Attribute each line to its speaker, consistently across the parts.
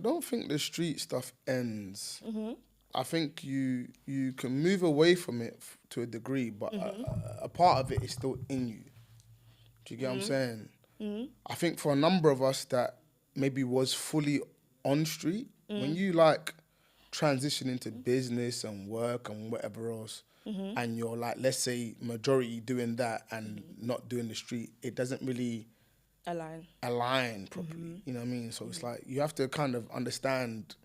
Speaker 1: don't think the street stuff ends. I think you can move away from it to a degree, but a part of it is still in you. Do you get what I'm saying? I think for a number of us that maybe was fully on street, when you like transition into business and work and whatever else, and you're like, let's say majority doing that and not doing the street, it doesn't really align properly. You know what I mean? So it's like you have to kind of understand.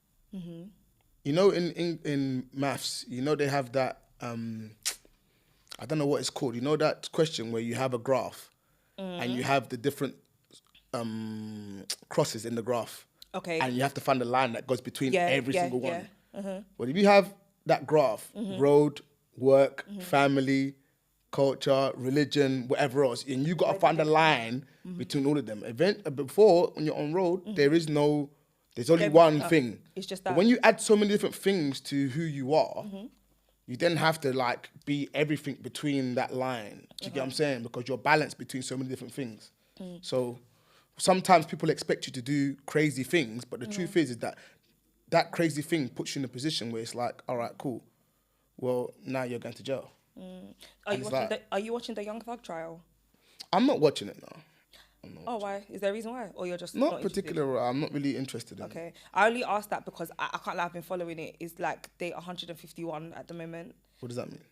Speaker 1: You know, in maths, you know they have that. I don't know what it's called. You know that question where you have a graph and you have the different crosses in the graph.
Speaker 2: Okay.
Speaker 1: And you have to find a line that goes between every single one. Well, if you have that graph, road, work, family, culture, religion, whatever else, and you got to find a line between all of them. Before, when you're on road, there's only one thing.
Speaker 2: It's just that.
Speaker 1: But when you add so many different things to who you are, you then have to like be everything between that line. Do you get what I'm saying? Because you're balanced between so many different things. So sometimes people expect you to do crazy things, but the truth is that that crazy thing puts you in a position where it's like, all right, cool. Well, now you're going to jail.
Speaker 2: Are you watching the Young Thug trial?
Speaker 1: I'm not watching it now.
Speaker 2: Oh, why? Is there a reason why? Or you're just
Speaker 1: not particular. I'm not really interested in it.
Speaker 2: Okay. I only asked that because I can't lie, I've been following it. It's like day 151 at the moment.
Speaker 1: What does that mean?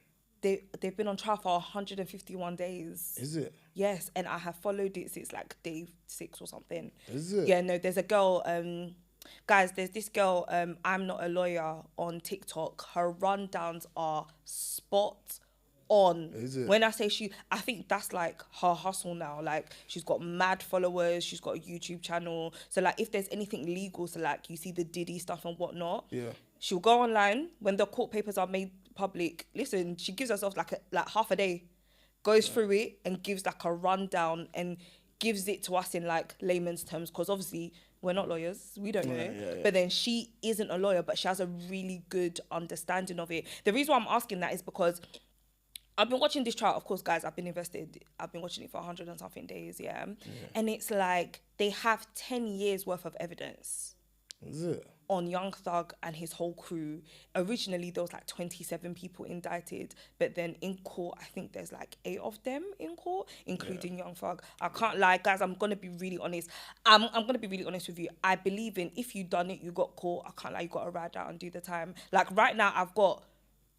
Speaker 2: They've been on trial for 151 days.
Speaker 1: Is it?
Speaker 2: Yes, and I have followed it since like day 6 or something.
Speaker 1: Is it?
Speaker 2: Yeah, no, there's a girl, guys, there's this girl, I'm Not a Lawyer on TikTok. Her rundowns are spot on.
Speaker 1: Is it?
Speaker 2: When I say I think that's like her hustle now. Like she's got mad followers, she's got a YouTube channel. So like if there's anything legal, so like you see the Diddy stuff and whatnot, she'll go online when the court papers are made public. Listen, she gives herself like half a day, goes through it and gives like a rundown and gives it to us in like layman's terms, because obviously we're not lawyers, we don't know.
Speaker 1: Yeah.
Speaker 2: But then she isn't a lawyer, but she has a really good understanding of it. The reason why I'm asking that is because I've been watching this trial, of course, guys, I've been invested. I've been watching it for 100 and something days, And it's like they have 10 years worth of evidence.
Speaker 1: Is it?
Speaker 2: On Young Thug and his whole crew. Originally, there was like 27 people indicted, but then in court, I think there's like 8 of them in court, including Young Thug. I can't lie, guys, I'm going to be really honest. I'm going to be really honest with you. I believe in if you done it, you got caught. I can't lie, you got to ride out and do the time. Like right now, I've got,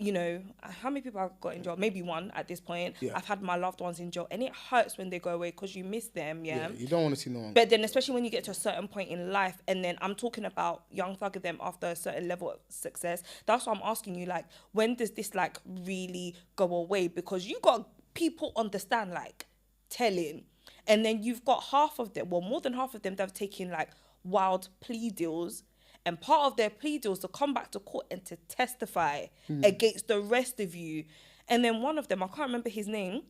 Speaker 2: you know, how many people I've got in jail? Maybe 1 at this point.
Speaker 1: Yeah.
Speaker 2: I've had my loved ones in jail, and it hurts when they go away because you miss them,
Speaker 1: Yeah, you don't want to see no one.
Speaker 2: But then especially when you get to a certain point in life, and then I'm talking about Young Thug and them after a certain level of success, that's why I'm asking you, like, when does this, like, really go away? Because you got people understand, like, telling, and then you've got half of them, well, more than half of them that have taken, like, wild plea deals. And part of their plea deals to come back to court and to testify against the rest of you. And then one of them, I can't remember his name,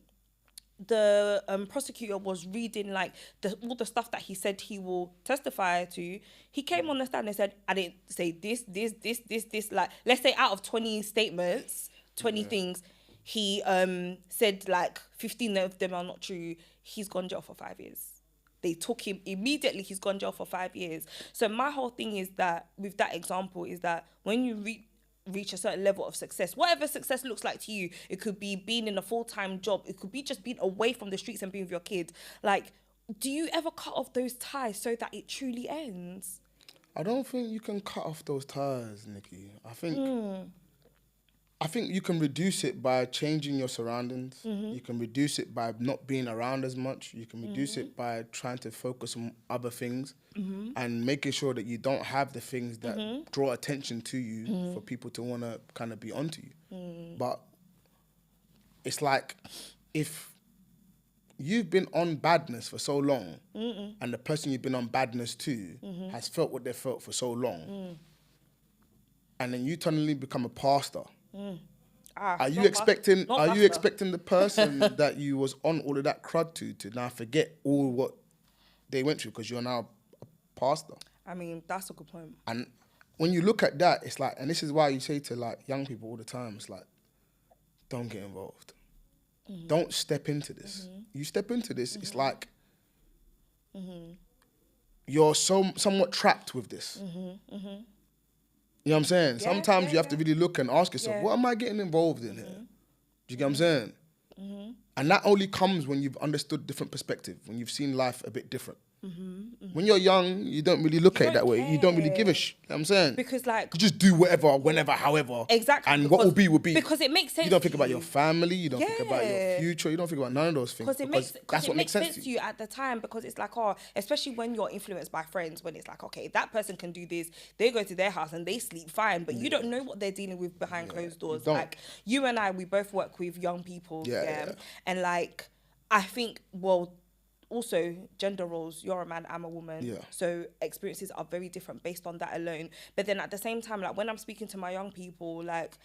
Speaker 2: the prosecutor was reading like all the stuff that he said he will testify to. He came on the stand and said, I didn't say this. Like, let's say out of 20 statements, 20 things, he said like 15 of them are not true. He's gone jail for 5 years. They took him immediately. He's gone jail for 5 years. So my whole thing is that with that example is that when you reach a certain level of success, whatever success looks like to you, it could be being in a full-time job. It could be just being away from the streets and being with your kid. Like, do you ever cut off those ties so that it truly ends?
Speaker 1: I don't think you can cut off those ties, Nicky. I think you can reduce it by changing your surroundings. You can reduce it by not being around as much. You can reduce it by trying to focus on other things and making sure that you don't have the things that draw attention to you for people to want to kind of be onto you. But it's like if you've been on badness for so long and the person you've been on badness to has felt what they felt for so long and then you suddenly become a pastor. Are you expecting the person that you was on all of that crud to now forget all what they went through because you're now a pastor?
Speaker 2: I mean, that's a good point.
Speaker 1: And when you look at that, it's like, and this is why you say to like young people all the time, it's like, don't get involved. Don't step into this. You step into this, it's like you're somewhat trapped with this. You know what I'm saying? Sometimes you have to really look and ask yourself, what am I getting involved in here? Do you get what I'm saying? And that only comes when you've understood different perspective, when you've seen life a bit different. When you're young, you don't really look at it that way. You don't really give a shit. You know what I'm saying?
Speaker 2: Because like...
Speaker 1: You just do whatever, whenever, however.
Speaker 2: Exactly.
Speaker 1: And what will be, will be.
Speaker 2: Because it makes sense.
Speaker 1: You don't think about your family. You don't think about your future. You don't think about none of those things.
Speaker 2: Because that's what makes sense to you at the time. Because it's like, especially when you're influenced by friends, when it's like, okay, that person can do this. They go to their house and they sleep fine. But you don't know what they're dealing with behind closed doors. Like, you and I, we both work with young people. And like, I think, well... Also, gender roles, you're a man, I'm a woman. Yeah. So experiences are very different based on that alone. But then at the same time, like when I'm speaking to my young people, like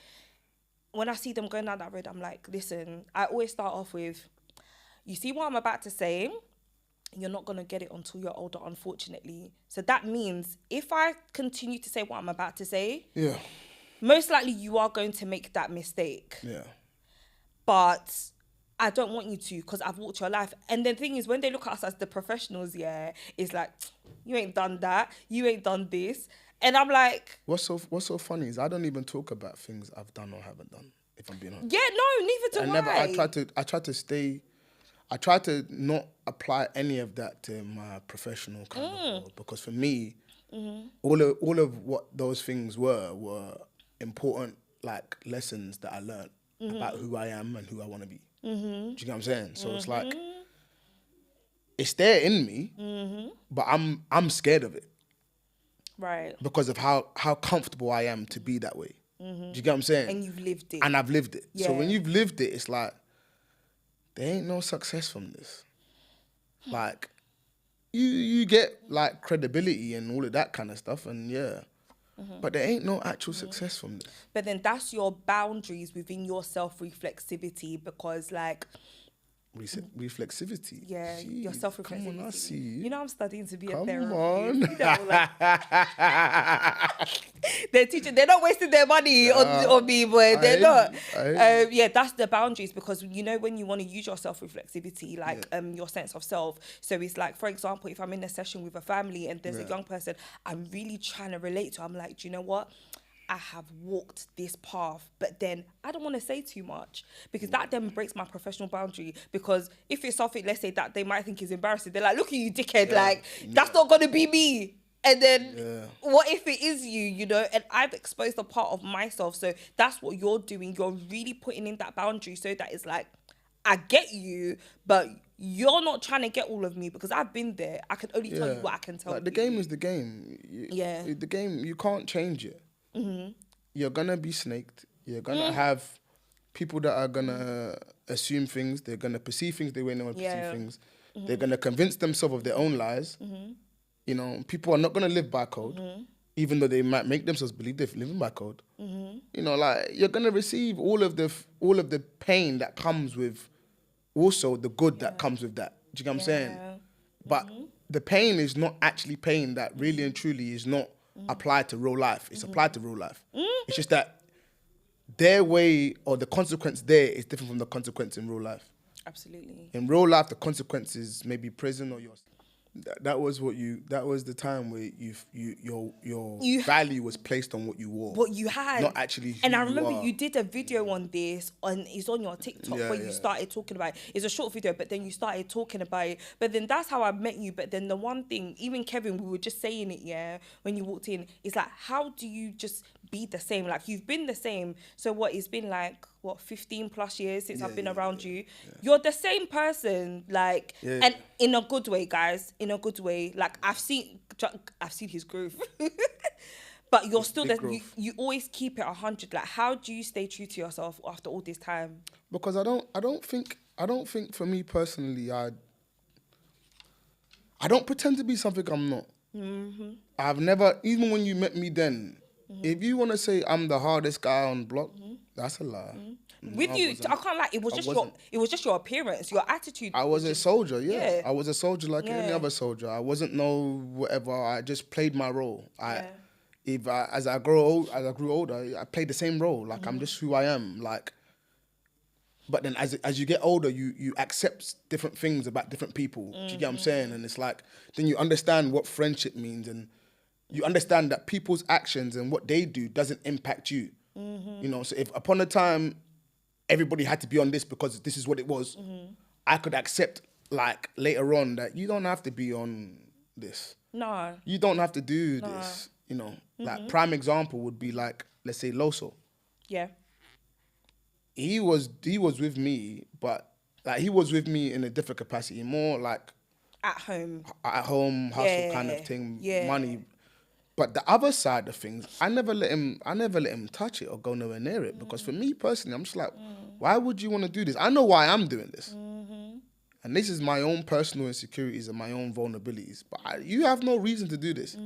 Speaker 2: when I see them going down that road, I'm like, listen, I always start off with, you see what I'm about to say? You're not going to get it until you're older, unfortunately. So that means if I continue to say what I'm about to say, most likely you are going to make that mistake. Yeah. But... I don't want you to because I've walked your life. And the thing is, when they look at us as the professionals, it's like, you ain't done that. You ain't done this. And I'm like... What's
Speaker 1: so funny is I don't even talk about things I've done or haven't done, if I'm being honest.
Speaker 2: Yeah, no, neither do I.
Speaker 1: I try to not apply any of that to my professional kind of world. Because for me, all of what those things were important like lessons that I learned about who I am and who I want to be. Do you get what I'm saying? So it's like, it's there in me, but I'm scared of it.
Speaker 2: Right.
Speaker 1: Because of how comfortable I am to be that way. Do you get what I'm saying?
Speaker 2: And you've lived it.
Speaker 1: And I've lived it. Yeah. So when you've lived it, it's like, there ain't no success from this. Like, you get like credibility and all of that kind of stuff, and but there ain't no actual success from this.
Speaker 2: But then that's your boundaries within your self-reflexivity, because like...
Speaker 1: Reflexivity?
Speaker 2: Yeah,
Speaker 1: Jeez,
Speaker 2: your self-reflexivity.
Speaker 1: Come on, I see you.
Speaker 2: You know I'm studying to be a
Speaker 1: Come
Speaker 2: therapist.
Speaker 1: on.
Speaker 2: You know, like, they're teaching, they're not wasting their money on me, but they're not. That's the boundaries, because you know when you want to use your self-reflexivity, like your sense of self. So it's like, for example, if I'm in a session with a family and there's a young person I'm really trying to relate to, I'm like, do you know what? I have walked this path, but then I don't want to say too much, because that then breaks my professional boundary. Because if it's something, let's say, that they might think is embarrassing, they're like, look at you, dickhead, that's not going to be me. And then what if it is you, you know? And I've exposed a part of myself. So that's what you're doing. You're really putting in that boundary so that it's like, I get you, but you're not trying to get all of me, because I've been there. I can only tell you what I can tell you.
Speaker 1: The game is the game. The game, you can't change it. You're gonna be snaked. You're gonna have people that are gonna assume things. They're gonna perceive things the way they want to perceive things. They're gonna convince themselves of their own lies. You know, people are not gonna live by code, even though they might make themselves believe they're living by code. You know, like, you're gonna receive all of the pain that comes with also the good that comes with that. Do you get what I'm saying? But the pain is not actually pain that really and truly is not applied to real life. It's applied to real life. It's just that their way, or the consequence there, is different from the consequence in real life.
Speaker 2: Absolutely.
Speaker 1: In real life, the consequence is maybe prison or yours. That was the time where your value was placed on what you wore.
Speaker 2: What you had.
Speaker 1: Not actually who
Speaker 2: And I remember
Speaker 1: you
Speaker 2: did a video on this, and it's on your TikTok, where you started talking about it. It's a short video, but then you started talking about it. But then that's how I met you. But then the one thing, even Kevin, we were just saying it, when you walked in, it's like, how do you just be the same? Like, you've been the same. So what, it's been like, 15 plus years since I've been around you. You're the same person, like, and in a good way, guys, in a good way. Like, I've seen his growth. But you're still there. You always keep it 100. Like, how do you stay true to yourself after all this time?
Speaker 1: Because I don't think for me personally, I don't pretend to be something I'm not. I've never, even when you met me then, if you want to say I'm the hardest guy on the block, that's a lie.
Speaker 2: With you, I can't lie. It was just your appearance, your attitude.
Speaker 1: I was a soldier. Yeah, I was a soldier like any other soldier. I wasn't no whatever. I just played my role. As I grew older, I played the same role. Like, I'm just who I am. Like, But then as you get older, you accept different things about different people. Do you get what I'm saying? And it's like, then you understand what friendship means, and you understand that people's actions and what they do doesn't impact you. You know, so if upon a time everybody had to be on this because this is what it was, I could accept like later on that you don't have to be on this.
Speaker 2: No.
Speaker 1: You don't have to do this. You know, like prime example would be like, let's say Loso.
Speaker 2: Yeah.
Speaker 1: He was with me, but like he was with me in a different capacity, more like
Speaker 2: At home,
Speaker 1: hustle kind of thing, money. But the other side of things, I never let him touch it or go nowhere near it, because for me personally, I'm just like, why would you want to do this? I know why I'm doing this. And this is my own personal insecurities and my own vulnerabilities. But you have no reason to do this.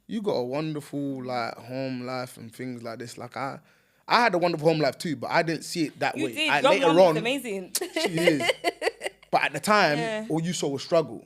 Speaker 1: You got a wonderful like home life and things like this. Like I had a wonderful home life too, but I didn't see it that way.
Speaker 2: You did. Your mum is amazing.
Speaker 1: She is. But at the time, all you saw was struggle.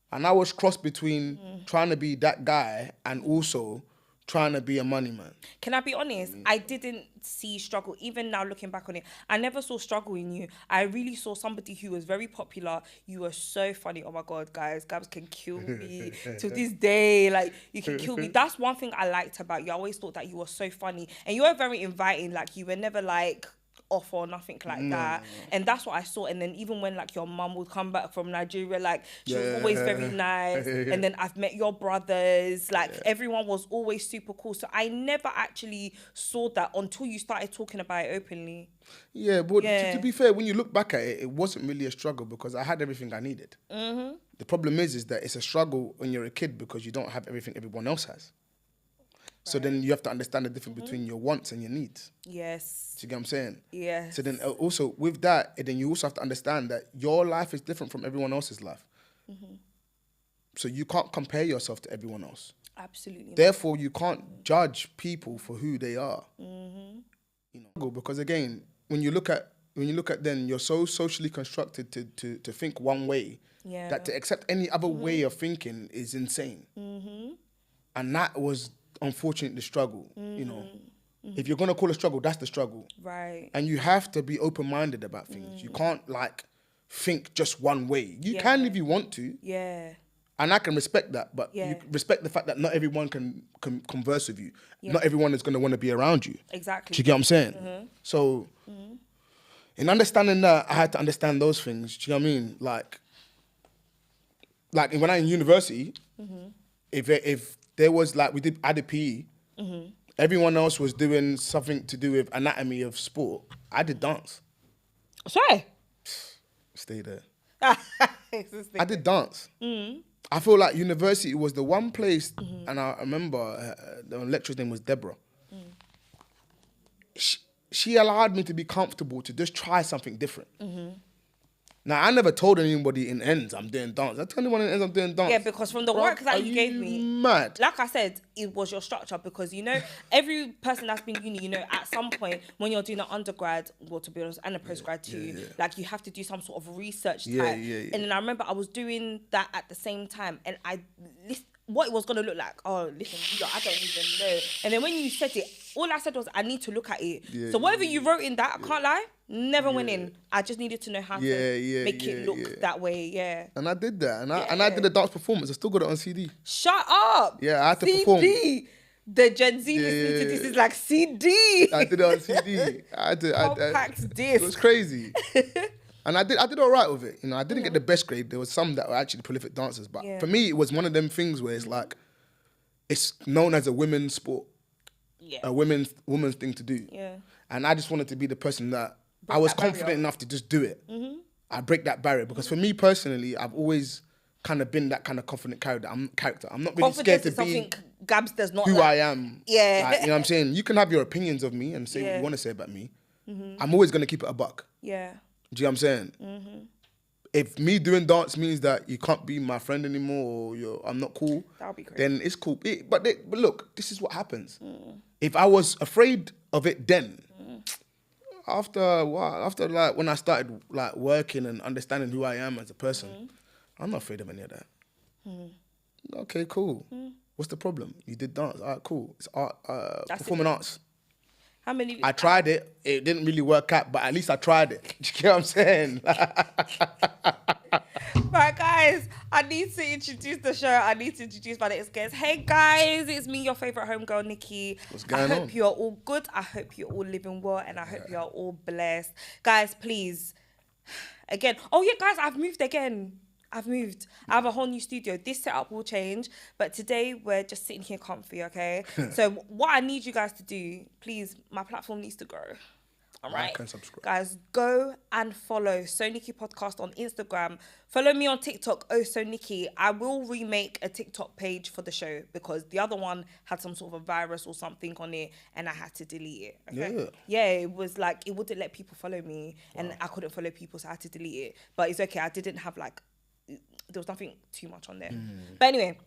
Speaker 1: And I was crossed between trying to be that guy and also trying to be a money man.
Speaker 2: Can I be honest? I didn't see struggle. Even now looking back on it, I never saw struggle in you. I really saw somebody who was very popular. You were so funny. Oh my God, guys. Gabz can kill me to this day. Like, you can kill me. That's one thing I liked about you. I always thought that you were so funny. And you were very inviting. Like, you were never like off or nothing like that. And that's what I saw. And then even when like your mum would come back from Nigeria, like she was always very nice. And then I've met your brothers, like everyone was always super cool. So I never actually saw that until you started talking about it openly.
Speaker 1: Yeah, but to be fair, when you look back at it, it wasn't really a struggle because I had everything I needed. The problem is that it's a struggle when you're a kid because you don't have everything everyone else has. So then you have to understand the difference between your wants and your needs.
Speaker 2: Yes.
Speaker 1: Do you get what I'm saying?
Speaker 2: Yes.
Speaker 1: So then also with that, then you also have to understand that your life is different from everyone else's life. So you can't compare yourself to everyone else.
Speaker 2: Absolutely.
Speaker 1: Therefore, you can't judge people for who they are. You know, because again, when you look at then, you're so socially constructed to think one way that to accept any other way of thinking is insane. And that was unfortunately the struggle. You know, if you're gonna call a struggle, that's the struggle.
Speaker 2: Right.
Speaker 1: And you have to be open-minded about things. You can't like think just one way. You can if you want to.
Speaker 2: Yeah.
Speaker 1: And I can respect that, but you respect the fact that not everyone can converse with you. Not everyone is going to want to be around you.
Speaker 2: Exactly.
Speaker 1: Do you get what I'm saying? So, in understanding that, I had to understand those things. Do you know what I mean? Like when I was in university, if there was like, I did PE, everyone else was doing something to do with anatomy of sport. I did dance.
Speaker 2: Sorry.
Speaker 1: Stay there. I did dance. I feel like university was the one place, and I remember the lecturer's name was Deborah. She allowed me to be comfortable to just try something different. Now, I never told anybody in ends I'm doing dance. I told anyone in ends I'm doing dance.
Speaker 2: Yeah, because from the work that you gave me,
Speaker 1: mad.
Speaker 2: Like I said, it was your structure, because, you know, every person that's been uni, you know, at some point when you're doing an undergrad, well, to be honest, and a postgrad too, like you have to do some sort of research type. And then I remember I was doing that at the same time, and what it was going to look like. Oh, listen, I don't even know. And then when you said it, all I said was, I need to look at it. So whatever you wrote in that, I can't lie, never went in. I just needed to know how to make it look that way,
Speaker 1: And I did that. And I did a dance performance. I still got it on CD.
Speaker 2: Shut up!
Speaker 1: Yeah, I had to perform.
Speaker 2: The Gen Z listening to this is like CD.
Speaker 1: I did it on CD.
Speaker 2: Compact disc.
Speaker 1: It was crazy. And I did all right with it. You know, I didn't get the best grade. There was some that were actually prolific dancers. But for me, it was one of them things where it's like, it's known as a women's sport. A women's thing to do. And I just wanted to be the person that I was confident enough to just do it. I break that barrier, because for me personally, I've always kind of been that kind of confident character. I'm not really scared to be
Speaker 2: Gabz does not
Speaker 1: who I am.
Speaker 2: Yeah.
Speaker 1: Like, you know what I'm saying? You can have your opinions of me and say what you want to say about me. I'm always going to keep it a buck.
Speaker 2: Yeah.
Speaker 1: Do you know what I'm saying? If me doing dance means that you can't be my friend anymore, or I'm not cool,
Speaker 2: that'll be crazy.
Speaker 1: Then it's cool. But look, this is what happens. If I was afraid of it then, after like when I started like working and understanding who I am as a person, I'm not afraid of any of that. Okay, cool. What's the problem? You did dance. All right, cool. It's art, performing arts.
Speaker 2: How many?
Speaker 1: I tried it. It didn't really work out, but at least I tried it. Do you get what I'm saying?
Speaker 2: Right, guys, I need to introduce the show. I need to introduce my next guest. Hey, guys, it's me, your favourite homegirl, Nicky.
Speaker 1: What's going on?
Speaker 2: I hope you're all good. I hope you're all living well, and I hope you're all blessed. Guys, please, again. Oh, yeah, guys, I've moved again. I have a whole new studio. This setup will change, but today we're just sitting here comfy, okay? So what I need you guys to do, please, my platform needs to grow. All right,
Speaker 1: Like and subscribe.
Speaker 2: guys, go and follow SoNicky Podcast on Instagram. Follow me on TikTok, SoNicky. I will remake a TikTok page for the show because the other one had some sort of a virus or something on it, and I had to delete it. Okay? Yeah, it was like it wouldn't let people follow me, and I couldn't follow people, so I had to delete it. But it's okay. I didn't have there was nothing too much on there. But anyway.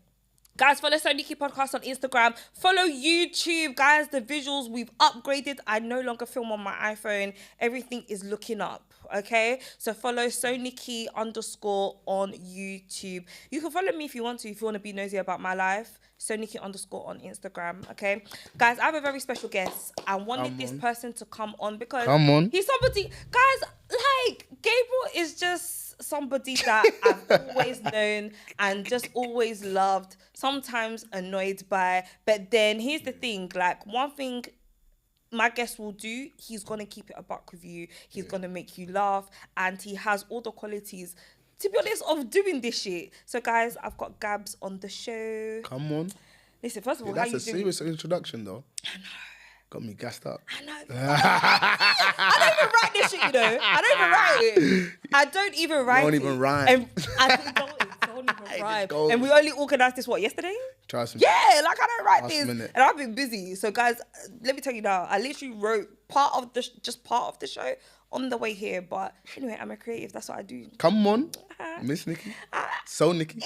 Speaker 2: Guys, follow SoNicky Podcast on Instagram. Follow YouTube. Guys, the visuals, we've upgraded. I no longer film on my iPhone. Everything is looking up, okay? So follow SoNicky _ on YouTube. You can follow me if you want to be nosy about my life. SoNicky _ on Instagram, okay? Guys, I have a very special guest. I wanted this person to come on because he's somebody... Guys, like, Gabriel is just... somebody that I've always known and just always loved, sometimes annoyed by. But then here's the thing, like one thing my guest will do, he's going to keep it a buck with you. He's going to make you laugh, and he has all the qualities, to be honest, of doing this shit. So guys, I've got Gabz on the show.
Speaker 1: Come on.
Speaker 2: Listen, first of all,
Speaker 1: that's
Speaker 2: how you
Speaker 1: a
Speaker 2: doing?
Speaker 1: serious introduction, though. I know. Got me gassed up.
Speaker 2: I know. I don't even write this shit, you know. I don't even write it. I don't even write it.
Speaker 1: Don't even rhyme.
Speaker 2: And I don't even rhyme. And we only organised this, yesterday?
Speaker 1: Trust me.
Speaker 2: Yeah, like I don't write this.
Speaker 1: Minute.
Speaker 2: And I've been busy. So guys, let me tell you now, I literally wrote part of the show on the way here. But anyway, I'm a creative. That's what I do.
Speaker 1: Come on, Miss Nicky. SoNicky.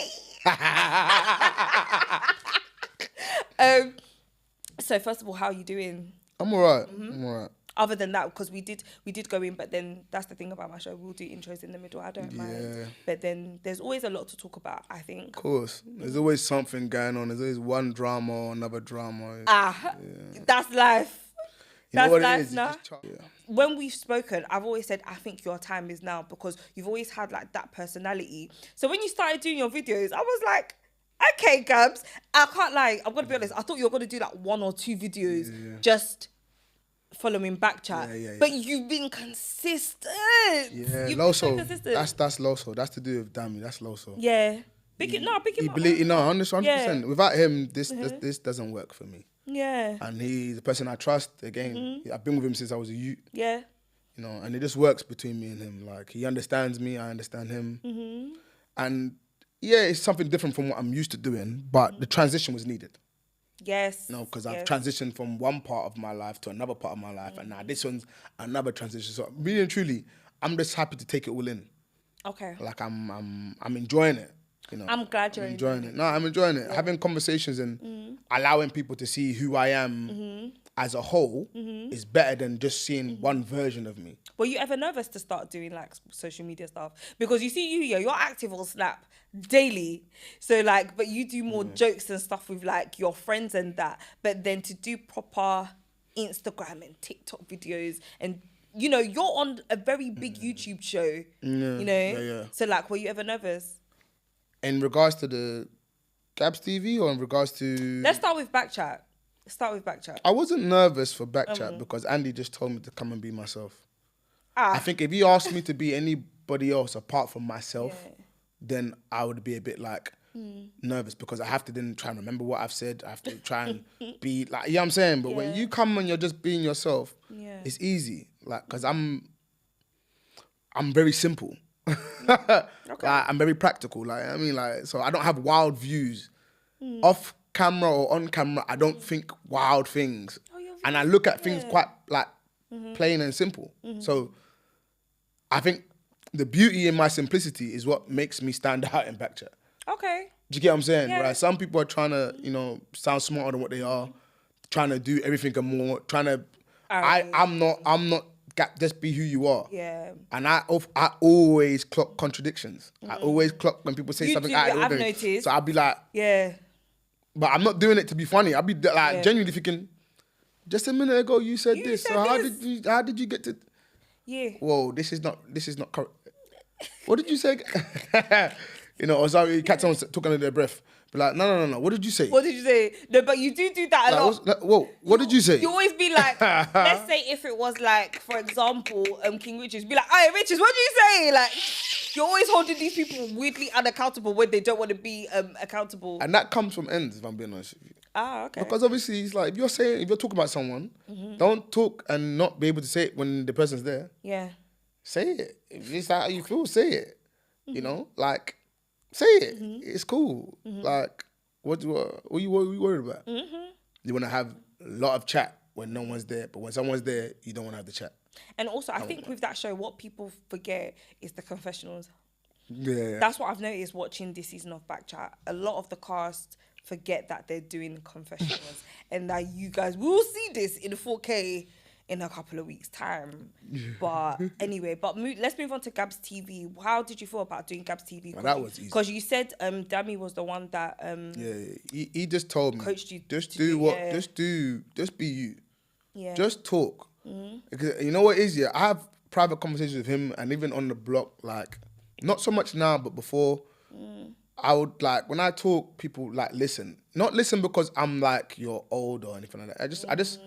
Speaker 2: So first of all, how are you doing?
Speaker 1: I'm alright. I'm alright.
Speaker 2: Other than that, because we did go in, but then that's the thing about my show. We'll do intros in the middle. I don't mind. But then there's always a lot to talk about, I think.
Speaker 1: Of course. There's always something going on. There's always one drama or another drama.
Speaker 2: That's life. That's life now.
Speaker 1: Yeah.
Speaker 2: When we've spoken, I've always said, I think your time is now, because you've always had like that personality. So when you started doing your videos, I was like, okay, Gabz, I can't lie. I'm going to be honest. I thought you were going to do like 1 or 2 videos just following BKChat. But you've been consistent.
Speaker 1: Yeah,
Speaker 2: You've
Speaker 1: Loso.
Speaker 2: been so consistent.
Speaker 1: That's Loso. That's to do with Dammy. That's Loso.
Speaker 2: Yeah. Pick him up.
Speaker 1: 100%.
Speaker 2: Yeah.
Speaker 1: Without him, this doesn't work for me.
Speaker 2: Yeah.
Speaker 1: And he's the person I trust. Again, I've been with him since I was a youth.
Speaker 2: Yeah.
Speaker 1: You know, and it just works between me and him. Like, he understands me, I understand him. And yeah, it's something different from what I'm used to doing, but the transition was needed.
Speaker 2: Yes.
Speaker 1: You know, because I've transitioned from one part of my life to another part of my life, and now this one's another transition. So really and truly, I'm just happy to take it all in.
Speaker 2: Okay.
Speaker 1: Like I'm enjoying it. You know,
Speaker 2: I'm glad you're
Speaker 1: enjoying it. No, I'm enjoying it. Having conversations and allowing people to see who I am as a whole is better than just seeing one version of me.
Speaker 2: Were you ever nervous to start doing like social media stuff? Because you see you're active on Snap daily. So like, but you do more jokes and stuff with like your friends and that. But then to do proper Instagram and TikTok videos, and you know, you're on a very big YouTube show, you know?
Speaker 1: Yeah.
Speaker 2: So like, were you ever nervous?
Speaker 1: In regards to the Gabz TV or in regards to...
Speaker 2: Let's start with BKChat.
Speaker 1: I wasn't nervous for BKChat because Andy just told me to come and be myself. I think if he asked me to be anybody else apart from myself, then I would be a bit like nervous, because I have to then try and remember what I've said. I have to try and be like, you know what I'm saying? But when you come and you're just being yourself, it's easy. Like, because I'm very simple. Like, I'm very practical. Like, I mean, like, so I don't have wild views. Off camera or on camera, I don't think wild things. And I look at things quite like plain and simple. So I think the beauty in my simplicity is what makes me stand out in BKChat.
Speaker 2: Okay.
Speaker 1: Do you get what I'm saying?
Speaker 2: Yeah.
Speaker 1: Right? Some people are trying to, you know, sound smarter than what they are, trying to do everything and more, trying to... I'm not... Just be who you are.
Speaker 2: Yeah.
Speaker 1: And I always clock contradictions. I always clock when people say something out of the
Speaker 2: I've
Speaker 1: ordinary.
Speaker 2: noticed.
Speaker 1: So I'll be like...
Speaker 2: Yeah.
Speaker 1: But I'm not doing it to be funny. I'll be like genuinely thinking, Just a minute ago, you said this.
Speaker 2: said
Speaker 1: So
Speaker 2: this.
Speaker 1: how did you get to?
Speaker 2: Yeah.
Speaker 1: Whoa, this is not correct. What did you say? You know, or sorry, you catch someone talking under their breath. But like, no. What did you say?
Speaker 2: What did you say? No, but you do that a lot.
Speaker 1: Whoa, what did you say?
Speaker 2: You always be like, let's say if it was like, for example, King Richards, be like, "Hey, Richards, what did you say?" Like, you're always holding these people weirdly unaccountable when they don't want to be accountable.
Speaker 1: And that comes from ends, if I'm being honest with you.
Speaker 2: Ah, okay.
Speaker 1: Because obviously, it's like, if you're talking about someone, don't talk and not be able to say it when the person's there.
Speaker 2: Yeah.
Speaker 1: Say it. If it's how you feel, say it. You know, like, say it. It's cool. Like, what are you worried about? You want to have a lot of chat when no one's there, but when someone's there, you don't want to have the chat.
Speaker 2: And also, I think with that show, what people forget is the confessionals.
Speaker 1: Yeah.
Speaker 2: That's what I've noticed watching this season of Backchat. A lot of the cast forget that they're doing confessionals and that you guys will see this in 4K in a couple of weeks' time. But anyway, let's move on to Gabz TV. How did you feel about doing Gabz TV?
Speaker 1: Well, that was easy.
Speaker 2: Because you said Dami was the one that
Speaker 1: he just told me,
Speaker 2: coached you.
Speaker 1: Just be you.
Speaker 2: Yeah.
Speaker 1: Just talk. Because you know what it is, yeah? I have private conversations with him, and even on the block, like, not so much now, but before, I would, like, when I talk, people, like, listen. Not listen because I'm, like, you're old or anything like that. I just,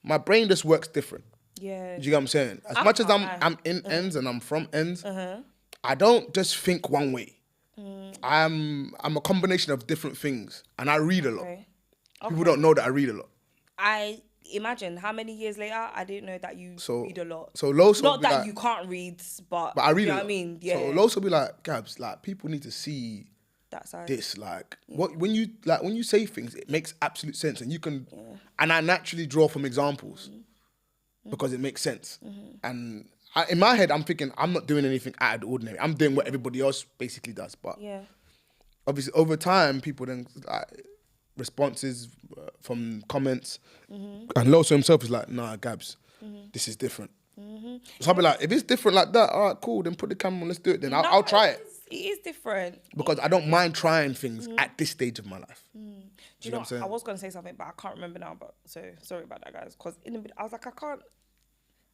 Speaker 1: my brain just works different.
Speaker 2: Yeah.
Speaker 1: Do you get what I'm saying? As much as I'm in ends and I'm from ends, I don't just think one way. I'm a combination of different things, and I read a lot.
Speaker 2: Okay.
Speaker 1: People don't know that I read a lot.
Speaker 2: I imagine how many years later I didn't know that you read a lot.
Speaker 1: So Los
Speaker 2: not
Speaker 1: will be
Speaker 2: that
Speaker 1: like,
Speaker 2: you can't read, but
Speaker 1: I read
Speaker 2: you know
Speaker 1: a lot.
Speaker 2: what I mean? Yeah.
Speaker 1: So Los will be like, Gabz, like, people need to see
Speaker 2: that side.
Speaker 1: this, like, when you say things, it makes absolute sense, and you can, and I naturally draw from examples because it makes sense. And in my head, I'm thinking I'm not doing anything out of the ordinary. I'm doing what everybody else basically does. But obviously, over time, people then responses from comments, and Loso himself is like, "Nah, Gabz, this is different." So I'll be like, if it's different like that, all right, cool. Then put the camera on, let's do it. Then I'll try it.
Speaker 2: It is different
Speaker 1: Because I don't mind trying things at this stage of my life.
Speaker 2: Do you know what I'm saying? I was gonna say something, but I can't remember now. But so sorry about that, guys. Because in the middle, I was like, I can't.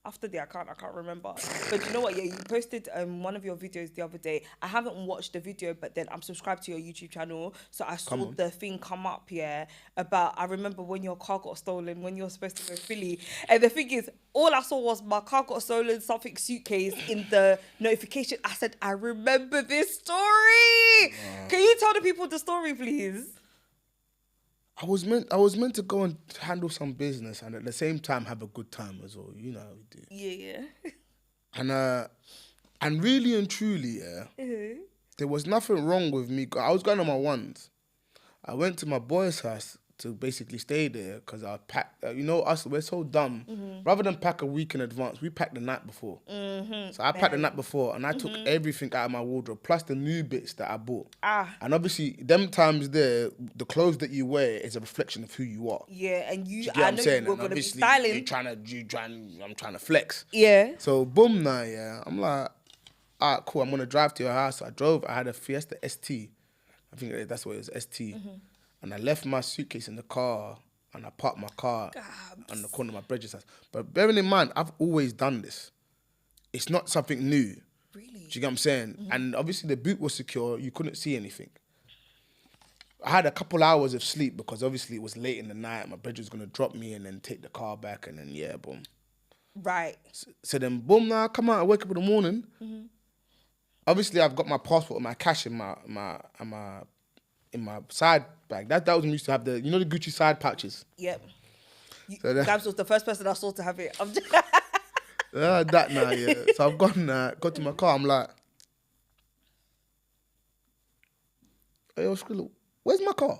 Speaker 2: After the I can't remember. But you know what? Yeah, you posted one of your videos the other day. I haven't watched the video, but then I'm subscribed to your YouTube channel, so I saw the thing come up. Yeah, about I remember when your car got stolen when you were supposed to go Philly, and the thing is, all I saw was my car got stolen, something suitcase in the notification. I said, I remember this story. Can you tell the people the story, please?
Speaker 1: I was meant to go and handle some business and at the same time have a good time as well. You know how we do.
Speaker 2: Yeah.
Speaker 1: And really and truly, there was nothing wrong with me. I was going on my ones. I went to my boy's house to basically stay there because I packed. You know us, we're so dumb. Rather than pack a week in advance, we packed the night before. So I packed the night before, and I took everything out of my wardrobe, plus the new bits that I bought. And obviously, them times there, the clothes that you wear is a reflection of who you are.
Speaker 2: Yeah, and
Speaker 1: you
Speaker 2: I know you were going to be styling.
Speaker 1: I'm trying to flex.
Speaker 2: Yeah.
Speaker 1: So boom, now, yeah, I'm like, all right, cool. I'm gonna drive to your house. So I drove. I had a Fiesta ST. I think that's what it was, ST. And I left my suitcase in the car, and I parked my car on the corner of my brother's house. But bearing in mind, I've always done this. It's not something new.
Speaker 2: Really?
Speaker 1: Do you get what I'm saying? And obviously the boot was secure. You couldn't see anything. I had a couple hours of sleep because obviously it was late in the night. My brother was going to drop me and then take the car back, and then, yeah, boom.
Speaker 2: Right.
Speaker 1: So then, boom, now I come out, I wake up in the morning. Obviously, I've got my passport and my cash in my side bag. That was when we used to have the Gucci side pouches.
Speaker 2: Yep.
Speaker 1: So
Speaker 2: Gabz was the first person I saw to have it.
Speaker 1: That now, yeah. So I've got to my car. I'm like, hey, yo, Skrilla, where's my car?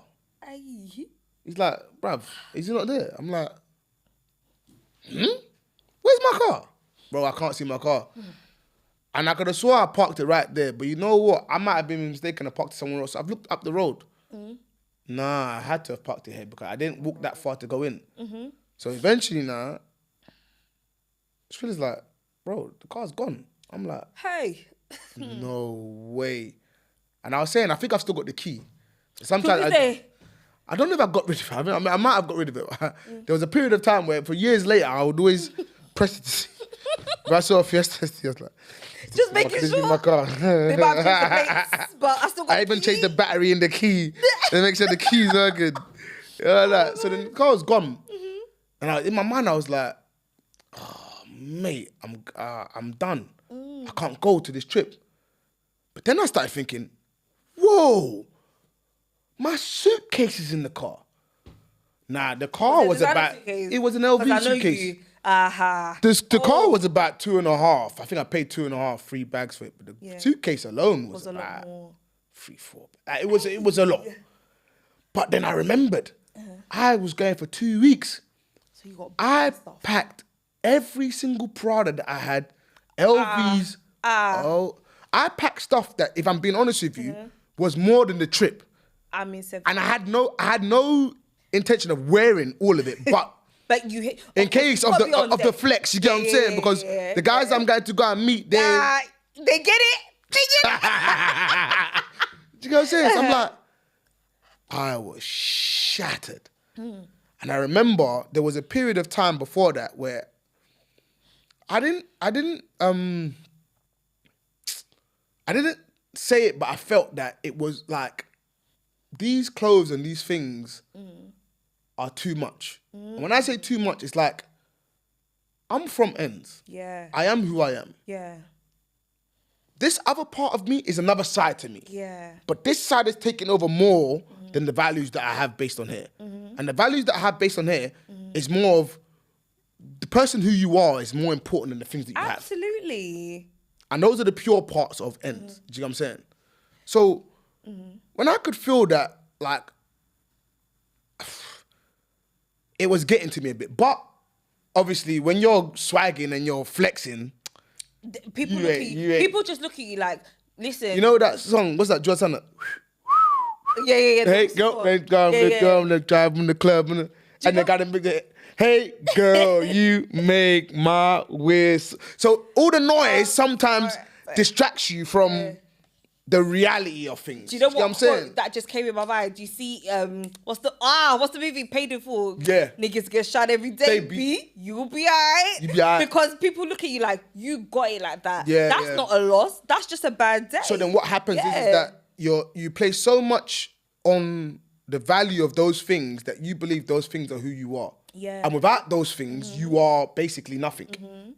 Speaker 1: He's like, bruv, is he not there? I'm like, where's my car? Bro, I can't see my car. And I could have swore I parked it right there. But you know what? I might have been mistaken. I parked it somewhere else. So I've looked up the road. Nah, I had to have parked it here because I didn't walk that far to go in. So eventually now, Skrilla's like, bro, the car's gone. I'm like,
Speaker 2: hey.
Speaker 1: No way. And I was saying, I think I've still got the key. Sometimes I don't know if I got rid of it. I mean, I might have got rid of it. There was a period of time where, for years later, I would always press it to see. If I saw a Fiesta, I was like,
Speaker 2: just making sure.
Speaker 1: This is my car.
Speaker 2: They might have changed the plates, but I still got
Speaker 1: I even changed the battery in the key to make sure the keys are good. Like, so then the car was gone. And in my mind, I was like, oh, mate, I'm done. I can't go to this trip. But then I started thinking, whoa, my suitcase is in the car. Nah, the car was about, it was an LV suitcase. The car was about 2.5. I think I paid 2.5, 3 bags for it. But the suitcase alone was about 3, 4. Like, it was a lot. But then I remembered, I was going for 2 weeks.
Speaker 2: So you got
Speaker 1: I
Speaker 2: stuff.
Speaker 1: packed every single Prada that I had, LVs. I packed stuff that, if I'm being honest with you, was more than the trip.
Speaker 2: I mean,
Speaker 1: and I had no intention of wearing all of it, but
Speaker 2: you hit
Speaker 1: in case of the flex, you get what I'm saying? Because the guys I'm going to go and meet, they
Speaker 2: get it. They get it.
Speaker 1: Do you get what I'm saying? So I'm like, I was shattered. And I remember there was a period of time before that where I didn't say it, but I felt that it was like these clothes and these things are too much. And when I say too much, it's like I'm from ends.
Speaker 2: Yeah.
Speaker 1: I am who I am.
Speaker 2: Yeah.
Speaker 1: This other part of me is another side to me.
Speaker 2: Yeah.
Speaker 1: But this side is taking over more than the values that I have based on here. And the values that I have based on here is more of the person who you are is more important than the things that you have.
Speaker 2: Absolutely.
Speaker 1: And those are the pure parts of ends. Do you know what I'm saying? So when I could feel that, like, it was getting to me a bit. But obviously, when you're swagging and you're flexing,
Speaker 2: people look at you. People just look at you like, listen.
Speaker 1: You know that song? What's that? Jordan?
Speaker 2: Yeah.
Speaker 1: Hey, go, let's drive in the club. And they got him big. Hey, girl, you make my wish. So all the noise sometimes distracts you from the reality of things.
Speaker 2: Do you know what
Speaker 1: I'm saying?
Speaker 2: That just came in my mind? Do you see what's the movie Paid in Full?
Speaker 1: Yeah.
Speaker 2: Niggas get shot every day. B, you'll be alright.
Speaker 1: You be alright.
Speaker 2: Because people look at you like you got it like that.
Speaker 1: Yeah.
Speaker 2: That's not a loss. That's just a bad day.
Speaker 1: So then what happens is that you place so much on the value of those things that you believe those things are who you are.
Speaker 2: Yeah.
Speaker 1: And without those things, you are basically nothing.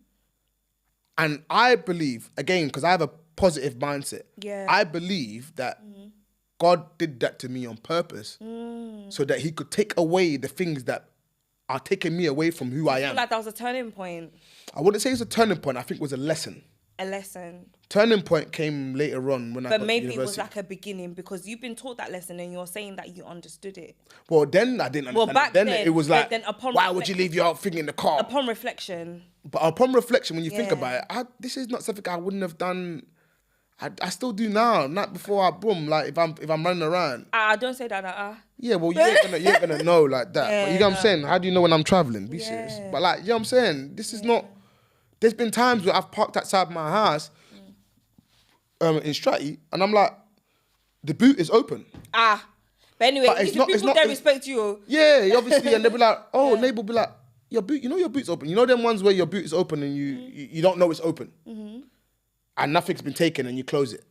Speaker 1: And I believe, again, because I have a positive mindset, I believe that God did that to me on purpose so that he could take away the things that are taking me away from who I am.
Speaker 2: Like that was a turning point.
Speaker 1: I wouldn't say it's a turning point. I think it was a lesson.
Speaker 2: A lesson.
Speaker 1: Turning point came later on when I got to university. But maybe it
Speaker 2: was like a beginning because you've been taught that lesson and you're saying that you understood it.
Speaker 1: Well, then I didn't understand.
Speaker 2: Well, back
Speaker 1: then it was like, why would you leave your thing in the car?
Speaker 2: Upon reflection.
Speaker 1: But upon reflection, when you think about it, this is not something I wouldn't have done. I still do now, not before I boom. Like if I'm running around.
Speaker 2: Don't say that.
Speaker 1: Yeah, well you ain't gonna know like that. But you know what I'm saying? How do you know when I'm traveling? Be serious. But like, you know what I'm saying? This is not. There's been times where I've parked outside my house, in Stratty, and I'm like, the boot is open.
Speaker 2: But anyway, people don't respect you.
Speaker 1: Yeah, obviously, and they'll be like, oh, neighbor will be like, your boot, you know your boot's open. You know them ones where your boot is open and you don't know it's open. And nothing's been taken and you close it.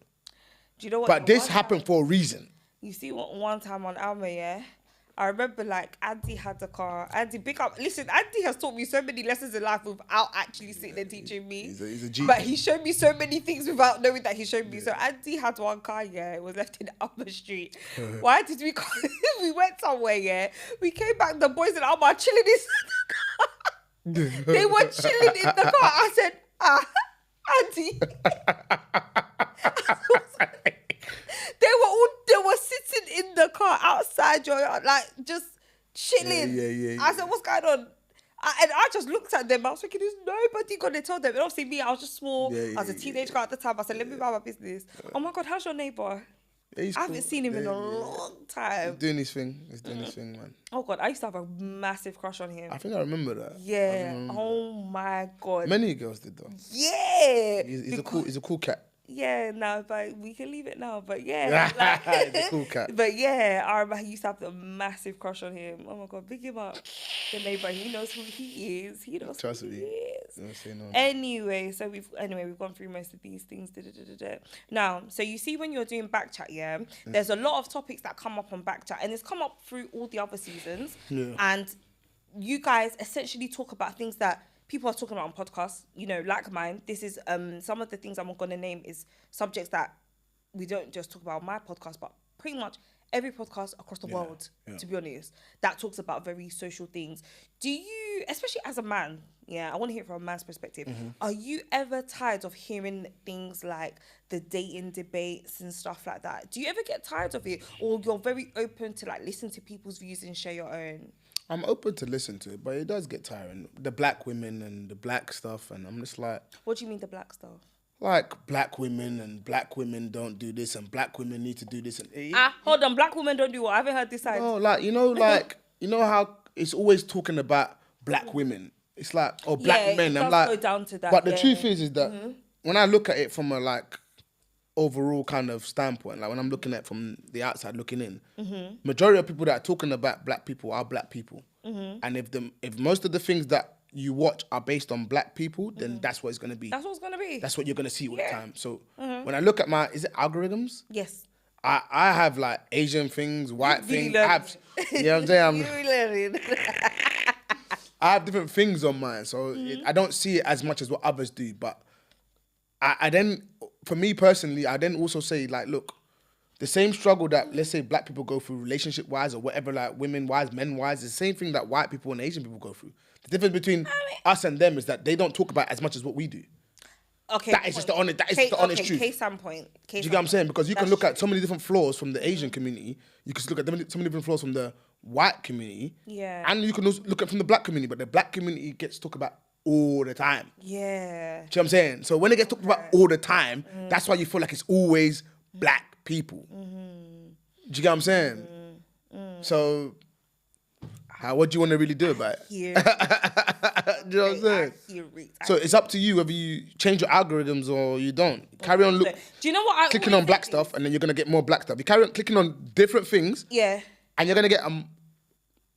Speaker 2: Do you know what?
Speaker 1: But this happened for a reason.
Speaker 2: You see what one time on Alma, I remember like Andy had a car. Andy, big up. Listen, Andy has taught me so many lessons in life without actually sitting and teaching me.
Speaker 1: He's a G.
Speaker 2: But he showed me so many things without knowing that he showed me. So Andy had one car, it was left in Upper Street. Why did we come? We went somewhere, we came back, the boys in Alma chilling in the car. They were chilling in the car. I said, Andy. They were sitting in the car outside your yard, like just chilling.
Speaker 1: Yeah.
Speaker 2: I said, what's going on? And I just looked at them. I was thinking, is nobody gonna tell them? And obviously me, I was just small. I was a teenage girl at the time. I said, let me mind my business. Oh my God, how's your neighbour? I haven't seen him in a long time.
Speaker 1: He's doing his thing. Man.
Speaker 2: Oh God, I used to have a massive crush on him.
Speaker 1: I think I remember that.
Speaker 2: Yeah. Oh my God.
Speaker 1: Many girls did though.
Speaker 2: Yeah.
Speaker 1: He's a cool cat.
Speaker 2: Yeah, no, but we can leave it now. But yeah, like,
Speaker 1: the cool cat.
Speaker 2: But yeah, I remember he used to have a massive crush on him. Oh my god, big him up, the neighbor. He knows who he is. He knows
Speaker 1: Trust
Speaker 2: who
Speaker 1: me.
Speaker 2: he is.
Speaker 1: Don't say no.
Speaker 2: Anyway, so we've gone through most of these things. Now, so you see when you're doing BKChat, yeah, there's a lot of topics that come up on BKChat, and it's come up through all the other seasons.
Speaker 1: Yeah.
Speaker 2: And you guys essentially talk about things that people are talking about on podcasts, you know, like mine. This is some of the things I'm going to name is subjects that we don't just talk about on my podcast, but pretty much every podcast across the world, to be honest, that talks about very social things. Do you, especially as a man, I want to hear it from a man's perspective, are you ever tired of hearing things like the dating debates and stuff like that? Do you ever get tired of it, or you're very open to like listen to people's views and share your own?
Speaker 1: I'm open to listen to it, but it does get tiring. The black women and the black stuff, and I'm just like...
Speaker 2: What do you mean the black stuff?
Speaker 1: Like black women don't do this, and black women need to do this. And
Speaker 2: hold on, black women don't do what? I haven't heard this side.
Speaker 1: No, like, you know how it's always talking about black women. It's like, or black men. I'm like,
Speaker 2: go down to that,
Speaker 1: but the truth is that when I look at it from a like overall kind of standpoint, like when I'm looking at it from the outside looking in, majority of people that are talking about black people are black people. And if most of the things that you watch are based on black people, then that's what it's going to be.
Speaker 2: That's what it's going to be.
Speaker 1: That's what you're going to see all the time. So when I look at is it algorithms?
Speaker 2: Yes.
Speaker 1: I have like Asian things, white things. I have, you know what I'm saying? I have different things on mine. So I don't see it as much as what others do. But I then, for me personally, I then also say like, look, the same struggle that, let's say, black people go through relationship-wise or whatever, like women-wise, men-wise, the same thing that white people and Asian people go through. The difference between us and them is that they don't talk about it as much as what we do.
Speaker 2: Okay.
Speaker 1: That is just the honest truth.
Speaker 2: Case in point.
Speaker 1: Do you get what I'm saying? Because you can look at so many different flaws from the Asian community. You can look at so many different flaws from the white community.
Speaker 2: Yeah.
Speaker 1: And you can also look at from the black community. But the black community gets talked about all the time.
Speaker 2: Yeah.
Speaker 1: Do you know what I'm saying? So when it gets talked about all the time, that's why you feel like it's always black people. Do you get what I'm saying? So... what do you want to really do about it? Do you know what I'm saying? So it's up to you whether you change your algorithms or you don't. Carry on
Speaker 2: Do you know what
Speaker 1: clicking on black stuff, and then you're going to get more black stuff. You carry on clicking on different things.
Speaker 2: Yeah.
Speaker 1: And you're going to get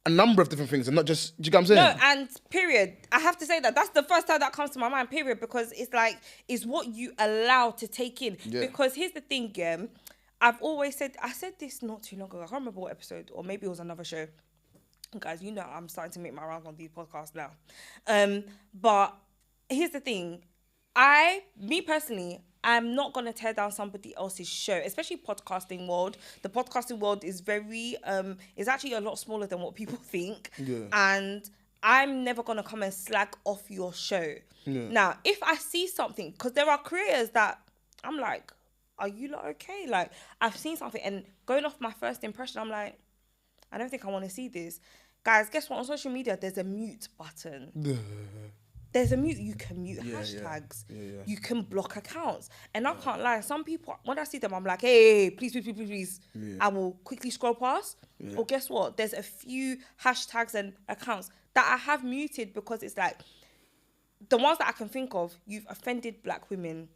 Speaker 1: a number of different things and not just... Do you get what I'm saying?
Speaker 2: No, and period. I have to say that. That's the first time that comes to my mind, period, because it's like, it's what you allow to take in.
Speaker 1: Yeah.
Speaker 2: Because here's the thing, I've always said... I said this not too long ago. I can't remember what episode, or maybe it was another show. Guys, you know I'm starting to make my rounds on these podcasts now. But here's the thing. Me personally, I'm not going to tear down somebody else's show, especially podcasting world. The podcasting world is very, is actually a lot smaller than what people think.
Speaker 1: Yeah.
Speaker 2: And I'm never going to come and slag off your show. Yeah. Now, if I see something, because there are creators that I'm like, are you lot okay? Like, I've seen something and going off my first impression, I'm like, I don't think I want to see this. Guys, guess what? On social media, there's a mute button. There's a mute. You can mute hashtags. Yeah. You can block accounts. And I can't lie. Some people, when I see them, I'm like, hey, please. Yeah. I will quickly scroll past. Yeah. Or guess what? There's a few hashtags and accounts that I have muted because it's like, the ones that I can think of, you've offended black women.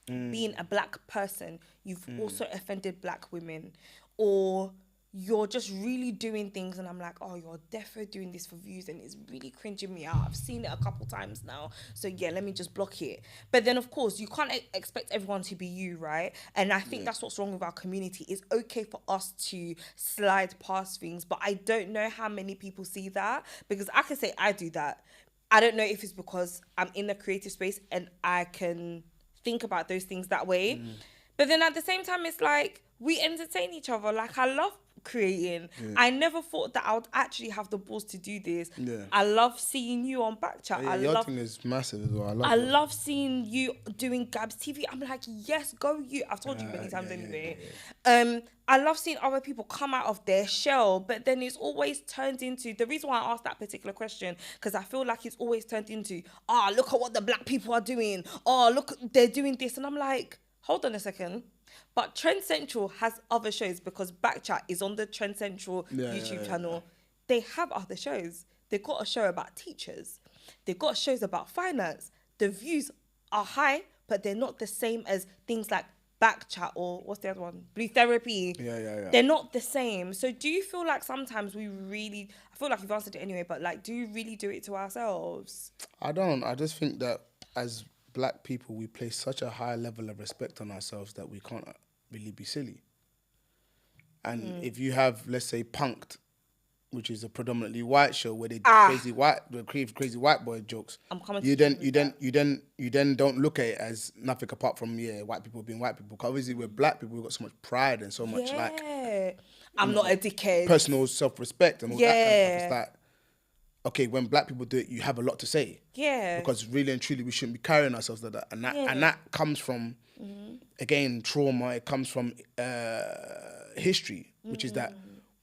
Speaker 2: Being a black person, you've also offended black women. Or... you're just really doing things and I'm like, oh, you're defo doing this for views and it's really cringing me out. I've seen it a couple times now. So yeah, let me just block it. But then of course, you can't expect everyone to be you, right? And I think that's what's wrong with our community. It's okay for us to slide past things, but I don't know how many people see that, because I can say I do that. I don't know if it's because I'm in the creative space and I can think about those things that way. But then at the same time, it's like, we entertain each other. Like, I love creating. I never thought that I would actually have the balls to do this. I love seeing you on BKChat.
Speaker 1: Your thing is massive as well.
Speaker 2: I love seeing you doing Gabz TV. I'm like, yes, go you. I've told you many times anyway. I love seeing other people come out of their shell, but then it's always turned into, the reason why I asked that particular question, because I feel like it's always turned into, look at what the black people are doing. Look, they're doing this. And I'm like, hold on a second. But Trend Central has other shows, because BKChat is on the Trend Central YouTube channel. They have other shows. They've got a show about teachers. They've got shows about finance. The views are high, but they're not the same as things like BKChat or what's the other one? Blue Therapy.
Speaker 1: Yeah.
Speaker 2: They're not the same. So do you feel like sometimes I feel like you've answered it anyway, but like, do you really do it to ourselves?
Speaker 1: I don't. I just think that as black people, we place such a high level of respect on ourselves that we can't really be silly. And if you have, let's say, Punk'd, which is a predominantly white show where they crazy white boy jokes. You then don't look at it as nothing apart from white people being white people. Because obviously we're black people, we've got so much pride and so much
Speaker 2: I'm not a dickhead.
Speaker 1: Personal self-respect and all that kind of stuff. It's like, okay, when black people do it, you have a lot to say.
Speaker 2: Yeah.
Speaker 1: Because really and truly, we shouldn't be carrying ourselves like that. And that comes from, again, trauma. It comes from history, which is that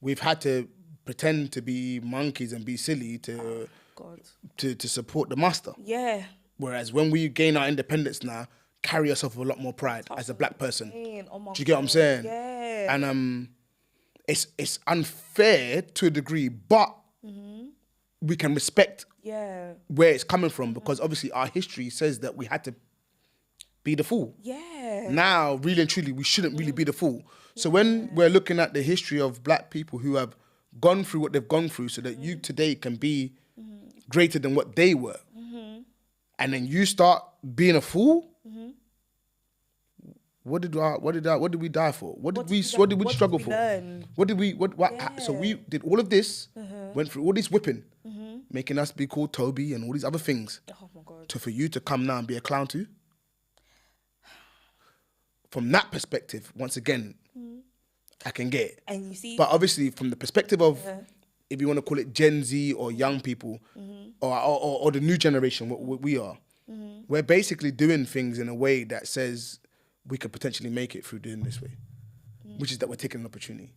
Speaker 1: we've had to pretend to be monkeys and be silly to support the master.
Speaker 2: Yeah.
Speaker 1: Whereas when we gain our independence now, carry yourself with a lot more pride as a black person.
Speaker 2: Oh
Speaker 1: do you get what I'm saying?
Speaker 2: Yeah.
Speaker 1: And it's unfair to a degree, but we can respect where it's coming from because obviously our history says that we had to be the fool.
Speaker 2: Yeah.
Speaker 1: Now, really and truly, we shouldn't really be the fool. So when we're looking at the history of black people who have gone through what they've gone through so that you today can be greater than what they were, and then you start being a fool, what did we die for? What did we struggle for? So we did all of this, went through all this whipping, making us be called Toby and all these other things.
Speaker 2: Oh my God.
Speaker 1: For you to come now and be a clown too? From that perspective, once again, I can get it.
Speaker 2: And you see,
Speaker 1: but obviously from the perspective of, if you want to call it Gen Z or young people, or the new generation, what we are, we're basically doing things in a way that says we could potentially make it through doing this way, which is that we're taking an opportunity.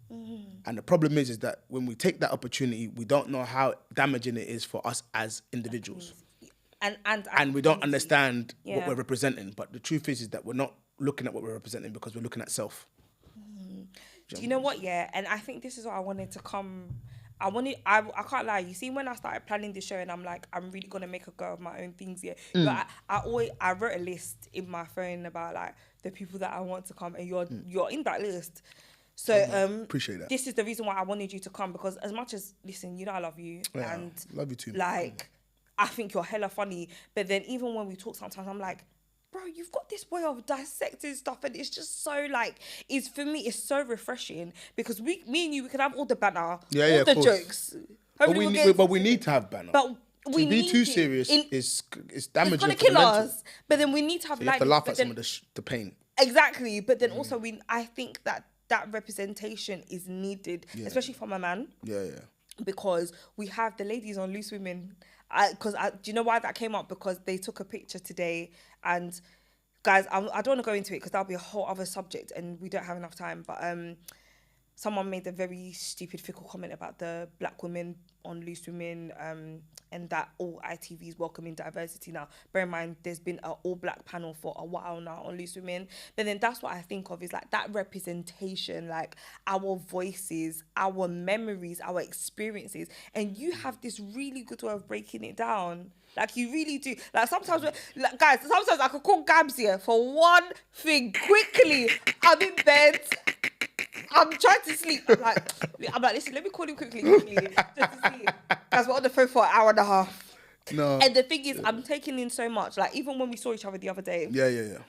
Speaker 1: And the problem is that when we take that opportunity, we don't know how damaging it is for us as individuals. And we don't understand what we're representing. But the truth is that we're not looking at what we're representing because we're looking at self.
Speaker 2: Do you know what? Yeah, and I think this is what I wanted to come. I can't lie. You see, when I started planning this show, and I'm like, I'm really gonna make a go of my own things. Yeah, but I wrote a list in my phone about like the people that I want to come, and you're in that list. So
Speaker 1: appreciate that.
Speaker 2: This is the reason why I wanted you to come, because as much as, listen, you know I love you, and
Speaker 1: love you too.
Speaker 2: Like, I think you're hella funny, but then even when we talk sometimes, I'm like, bro, you've got this way of dissecting stuff, and it's just so like, for me, it's so refreshing because me and you, we can have all the banter, all the jokes.
Speaker 1: But we need to have banter.
Speaker 2: But we
Speaker 1: to be
Speaker 2: need
Speaker 1: too serious is damaging.
Speaker 2: It's gonna kill us. But then we need to have,
Speaker 1: so you have to laugh at some of the pain.
Speaker 2: Exactly. But then also I think that representation is needed, especially from a man.
Speaker 1: Yeah.
Speaker 2: Because we have the ladies on Loose Women. Do you know why that came up? Because they took a picture today, and guys, I don't want to go into it because that'll be a whole other subject, and we don't have enough time. But someone made a very stupid, fickle comment about the black women on Loose Women, and that all ITV is welcoming diversity now. Bear in mind, there's been an all-black panel for a while now on Loose Women. But then that's what I think of, is like that representation, like our voices, our memories, our experiences. And you have this really good way of breaking it down. Like, you really do. Like, sometimes, guys, sometimes I could call Gabz here for one thing quickly. I'm in bed. I'm trying to sleep. I'm like, listen, let me call him quickly, just to sleep. Guys, we're on the phone for an hour and a half.
Speaker 1: No.
Speaker 2: And the thing is, I'm taking in so much. Like, even when we saw each other the other day.
Speaker 1: Yeah.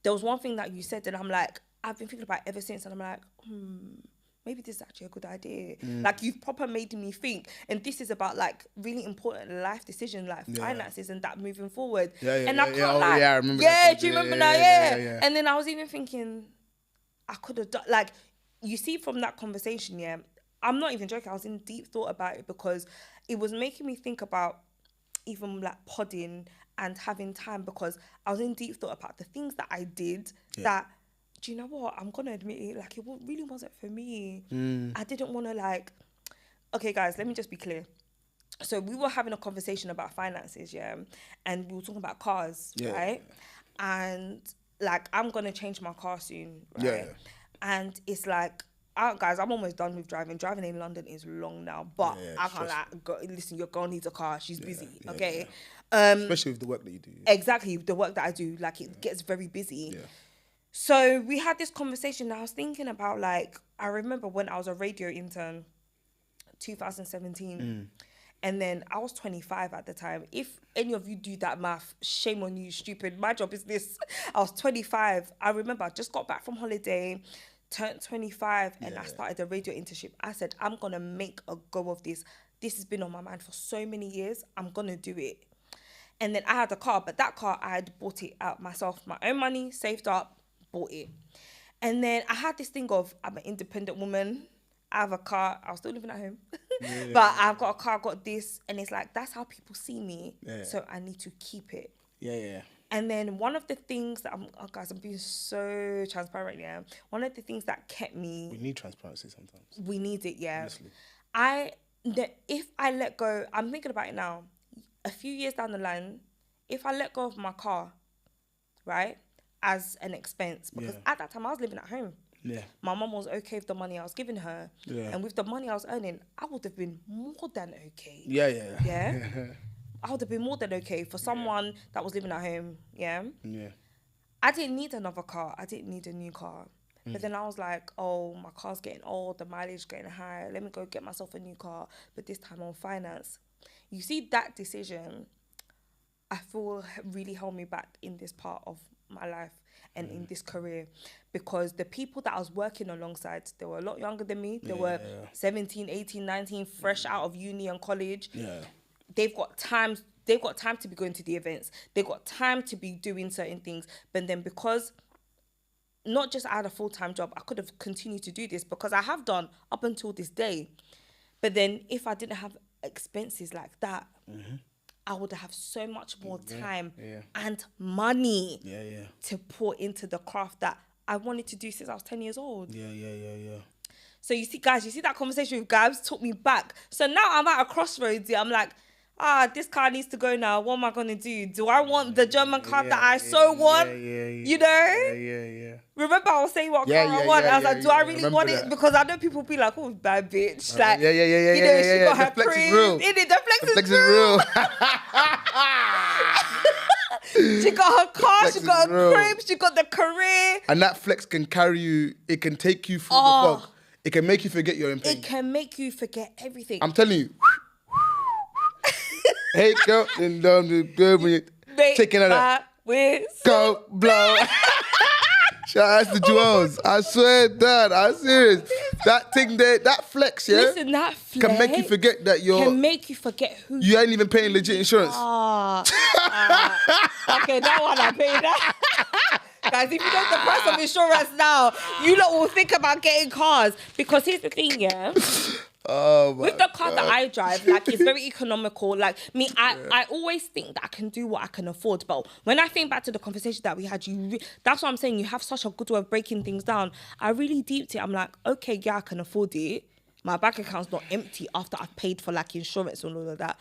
Speaker 2: There was one thing that you said, and I'm like, I've been thinking about it ever since. And I'm like, maybe this is actually a good idea. Like, you've proper made me think. And this is about, like, really important life decisions, like finances and that moving forward. And I can't lie.
Speaker 1: I remember
Speaker 2: that. Do you remember now? Yeah. And then I was even thinking, I could have done, like, you see from that conversation, I'm not even joking. I was in deep thought about it because it was making me think about even like podding and having time, because I was in deep thought about the things that I did that, do you know what? I'm going to admit it, like, it really wasn't for me. I didn't want to, like, okay, guys, let me just be clear. So we were having a conversation about finances, and we were talking about cars, right? And like, I'm going to change my car soon, right? And it's like, guys, I'm almost done with driving. Driving in London is long now, but I can't listen, your girl needs a car. She's busy, okay?
Speaker 1: Especially with the work that you do.
Speaker 2: Exactly, the work that I do, like, it gets very busy. Yeah. So we had this conversation, and I was thinking about, like, I remember when I was a radio intern, 2017, and then I was 25 at the time. If any of you do that math, shame on you, stupid. My job is this. I was 25. I remember I just got back from holiday, turned 25, and I started a radio internship. I said, I'm going to make a go of this. This has been on my mind for so many years. I'm going to do it. And then I had a car, but that car, I had bought it out myself, my own money, saved up, bought it. And then I had this thing of, I'm an independent woman. I have a car. I was still living at home. But I've got a car, got this. And it's like, that's how people see me. So I need to keep it. And then one of the things that guys, I'm being so transparent, one of the things that kept me...
Speaker 1: We need transparency sometimes.
Speaker 2: We need it,
Speaker 1: Honestly.
Speaker 2: If I let go, I'm thinking about it now, a few years down the line, if I let go of my car, right, as an expense, because at that time I was living at home. My mum was okay with the money I was giving her. And with the money I was earning, I would have been more than okay. I would have been more than okay for someone that was living at home. I didn't need another car. I didn't need a new car. But then I was like, oh, my car's getting old, the mileage getting high. Let me go get myself a new car, but this time on finance. You see, that decision, I feel really held me back in this part of my life and in this career, because the people that I was working alongside, they were a lot younger than me. They were 17, 18, 19, fresh out of uni and college. They've got time to be going to the events. They've got time to be doing certain things. But then because not just I had a full-time job, I could have continued to do this, because I have done up until this day. But then if I didn't have expenses like that, I would have so much more time and money to pour into the craft that I wanted to do since I was 10 years old. So you see, guys, that conversation with Gabz took me back. So now I'm at a crossroads. I'm like, this car needs to go now. What am I going to do? Do I want the German car that I so want? You know? Remember I was saying what car I want? I was like, do I really want it? Because I know people be like, oh, bad bitch. Like, you know, she got her crib. The flex is real. She got her car, she got her crib, she got the career.
Speaker 1: And that flex can carry you, it can take you through the fog. It can make you forget you're in pain.
Speaker 2: It can make you forget everything.
Speaker 1: I'm telling you. Hey, girl, and down the girl when you're taking it out. Go blow. Shout out to Jewels. I swear, Dad, I'm serious. That thing there, that flex,
Speaker 2: Listen, that flex
Speaker 1: can make you forget that
Speaker 2: can make you forget who
Speaker 1: you ain't even paying legit insurance.
Speaker 2: Okay, that one I paid that. Guys, if you know the price of insurance now, you lot will think about getting cars. Because here's the thing, with the car that I drive, like, it's very economical. Like, me, I always think that I can do what I can afford. But when I think back to the conversation that we had, that's what I'm saying. You have such a good way of breaking things down. I really deeped it. I'm like, okay, I can afford it. My bank account's not empty after I've paid for, like, insurance and all of that.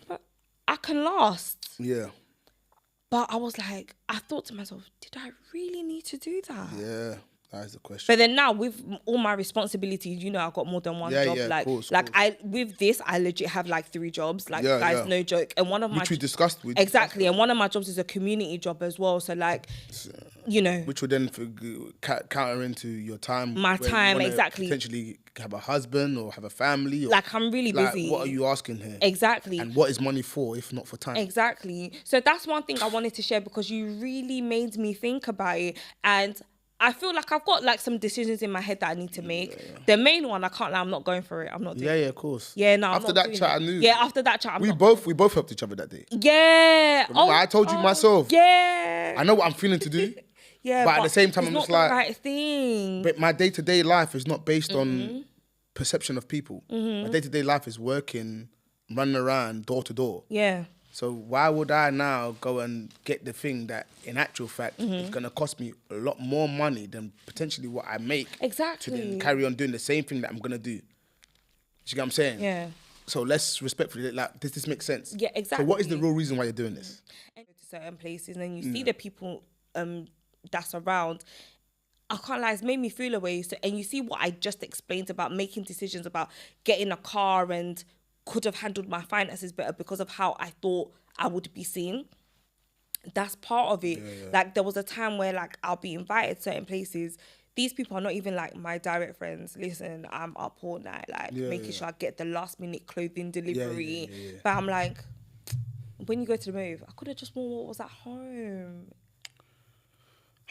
Speaker 2: But I can last. But I was like, I thought to myself, did I really need to do that?
Speaker 1: That is the question.
Speaker 2: But then now, with all my responsibilities, you know, I've got more than one job. Like, course. With this, I legit have like 3 jobs. Like, guys, no joke. And one of
Speaker 1: which we discussed.
Speaker 2: Exactly. And one of my jobs is a community job as well. So, like, you know.
Speaker 1: Which would then counter into your time.
Speaker 2: My time, exactly.
Speaker 1: Potentially have a husband or have a family. Or,
Speaker 2: like, I'm really busy.
Speaker 1: What are you asking here?
Speaker 2: Exactly.
Speaker 1: And what is money for if not for time?
Speaker 2: Exactly. So that's one thing I wanted to share, because you really made me think about it. And I feel like I've got like some decisions in my head that I need to make. The main one, I can't lie, I'm not going for it. I'm not doing it.
Speaker 1: Of course.
Speaker 2: Yeah, no,
Speaker 1: after that chat, I knew.
Speaker 2: Yeah, after that chat,
Speaker 1: we both helped each other that day.
Speaker 2: Yeah.
Speaker 1: Remember, I told you myself.
Speaker 2: Yeah.
Speaker 1: I know what I'm feeling to do.
Speaker 2: But
Speaker 1: at the same time, I'm just like,
Speaker 2: the right thing.
Speaker 1: But my day-to-day life is not based on perception of people. My day-to-day life is working, running around door to door.
Speaker 2: Yeah.
Speaker 1: So why would I now go and get the thing that, in actual fact, is going to cost me a lot more money than potentially what I make?
Speaker 2: Exactly.
Speaker 1: To then carry on doing the same thing that I'm going to do. Do you get what I'm saying?
Speaker 2: Yeah.
Speaker 1: So let's respectfully, like, does this make sense?
Speaker 2: Yeah, exactly.
Speaker 1: So what is the real reason why you're doing this?
Speaker 2: And go to certain places and you see the people that's around. I can't lie, it's made me feel away. So, and you see what I just explained about making decisions about getting a car and could have handled my finances better because of how I thought I would be seen. That's part of it.
Speaker 1: Yeah.
Speaker 2: Like, there was a time where, like, I'll be invited to certain places. These people are not even, like, my direct friends. Listen, I'm up all night, like, making sure I get the last-minute clothing delivery.
Speaker 1: Yeah.
Speaker 2: But I'm like, when you go to the move, I could have just worn what was at home.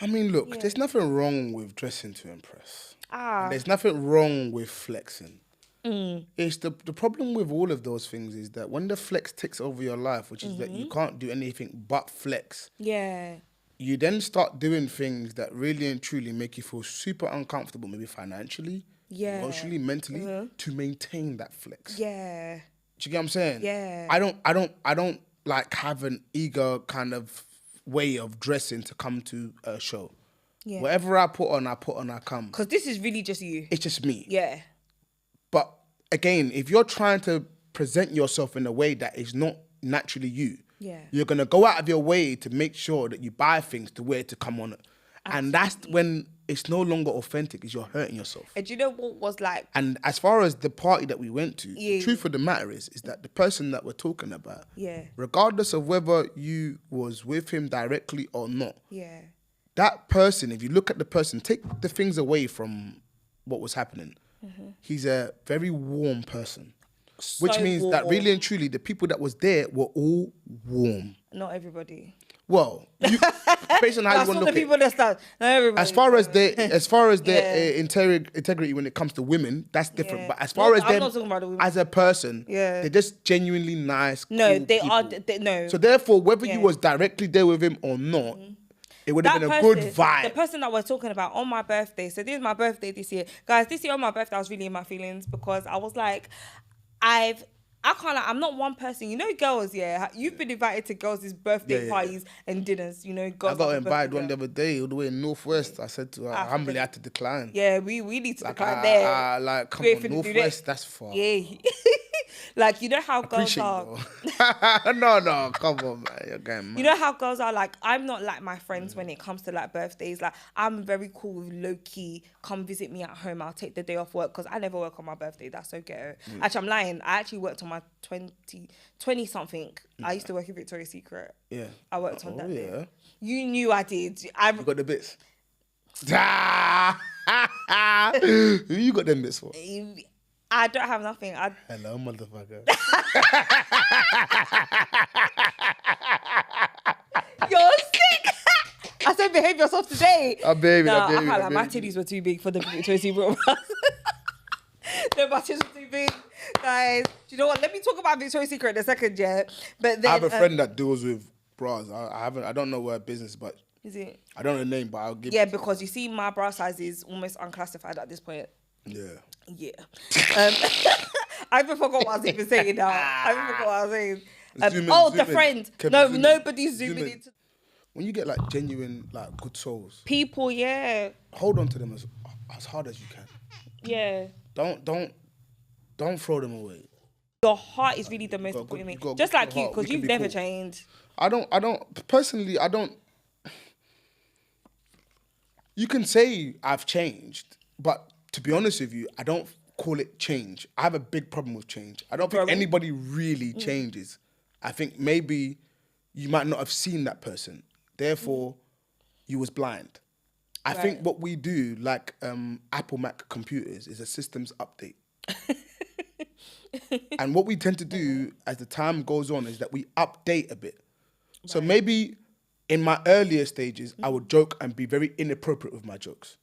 Speaker 1: I mean, look, there's nothing wrong with dressing to impress.
Speaker 2: Ah.
Speaker 1: There's nothing wrong with flexing. It's the problem with all of those things is that when the flex takes over your life, which is that you can't do anything but flex.
Speaker 2: Yeah.
Speaker 1: You then start doing things that really and truly make you feel super uncomfortable, maybe financially, emotionally, mentally, to maintain that flex.
Speaker 2: Yeah.
Speaker 1: Do you get what I'm saying?
Speaker 2: Yeah.
Speaker 1: I don't like have an eager kind of way of dressing to come to a show.
Speaker 2: Yeah.
Speaker 1: Whatever I put on, I come.
Speaker 2: Because this is really just you.
Speaker 1: It's just me.
Speaker 2: Yeah.
Speaker 1: But again, if you're trying to present yourself in a way that is not naturally you, you're going to go out of your way to make sure that you buy things to wear to come on it. Absolutely. And that's when it's no longer authentic, because you're hurting yourself.
Speaker 2: And do you know what was like?
Speaker 1: And as far as the party that we went to, the truth of the matter is that the person that we're talking about, regardless of whether you was with him directly or not, that person, if you look at the person, take the things away from what was happening, he's a very warm person.
Speaker 2: So
Speaker 1: which means
Speaker 2: warm.
Speaker 1: that really and truly, the people that was there were all warm.
Speaker 2: Not everybody.
Speaker 1: Well, based on how you want to look at it.
Speaker 2: Not everybody.
Speaker 1: As far as their integrity when it comes to women, that's different. But as far as them as a person, they're just genuinely nice.
Speaker 2: No,
Speaker 1: cool
Speaker 2: they
Speaker 1: people.
Speaker 2: are. No.
Speaker 1: So therefore, whether you was directly there with him or not, it would have been a good vibe.
Speaker 2: The person that we're talking about on my birthday. So this is my birthday this year, guys. This year on my birthday, I was really in my feelings because I was like, I can't, like, I'm not one person. You know, girls, you've been invited to girls' birthday parties and dinners, you know. Girls
Speaker 1: I got invited one the other day, all the way in Northwest. I said to her, I humbly had to decline.
Speaker 2: Yeah, we need to decline there.
Speaker 1: Like, come on, Northwest, that's far.
Speaker 2: Yeah. Like, you know how girls are.
Speaker 1: No, come on, man. You're going mad.
Speaker 2: You know how girls are, like, I'm not like my friends when it comes to, like, birthdays. Like, I'm very cool with low-key, come visit me at home. I'll take the day off work because I never work on my birthday. That's so ghetto. Actually, I'm lying. I actually worked on my 20-something. I used to work in Victoria's Secret.
Speaker 1: Yeah.
Speaker 2: I worked on that day.
Speaker 1: Yeah.
Speaker 2: You knew I did.
Speaker 1: You got the bits. Who you got them bits for?
Speaker 2: I don't have nothing.
Speaker 1: Hello, motherfucker.
Speaker 2: You're sick. I said behave yourself today.
Speaker 1: I'm behaving.
Speaker 2: My titties were too big for the Victoria's Secret. No, my titties were too big. Guys, do you know what? Let me talk about Victoria's Secret in a second, But then,
Speaker 1: I have a friend that deals with bras. I don't know her business, but
Speaker 2: is it?
Speaker 1: I don't know the name, but I'll give.
Speaker 2: Yeah, because you see, my bra size is almost unclassified at this point.
Speaker 1: Yeah.
Speaker 2: I even forgot what I was even saying now. The friend.
Speaker 1: Kevin,
Speaker 2: Nobody's zooming into.
Speaker 1: When you get like genuine, like good souls,
Speaker 2: people,
Speaker 1: hold on to them as hard as you can.
Speaker 2: Yeah.
Speaker 1: Don't throw them away.
Speaker 2: Your heart is really the most important thing. Just like you, because you've never changed.
Speaker 1: I don't personally. You can say I've changed, but to be honest with you, I don't call it change. I have a big problem with change. I don't think anybody really changes. I think maybe you might not have seen that person. Therefore, you was blind. I think what we do, like Apple Mac computers, is a systems update. And what we tend to do as the time goes on is that we update a bit. So maybe in my earlier stages, I would joke and be very inappropriate with my jokes.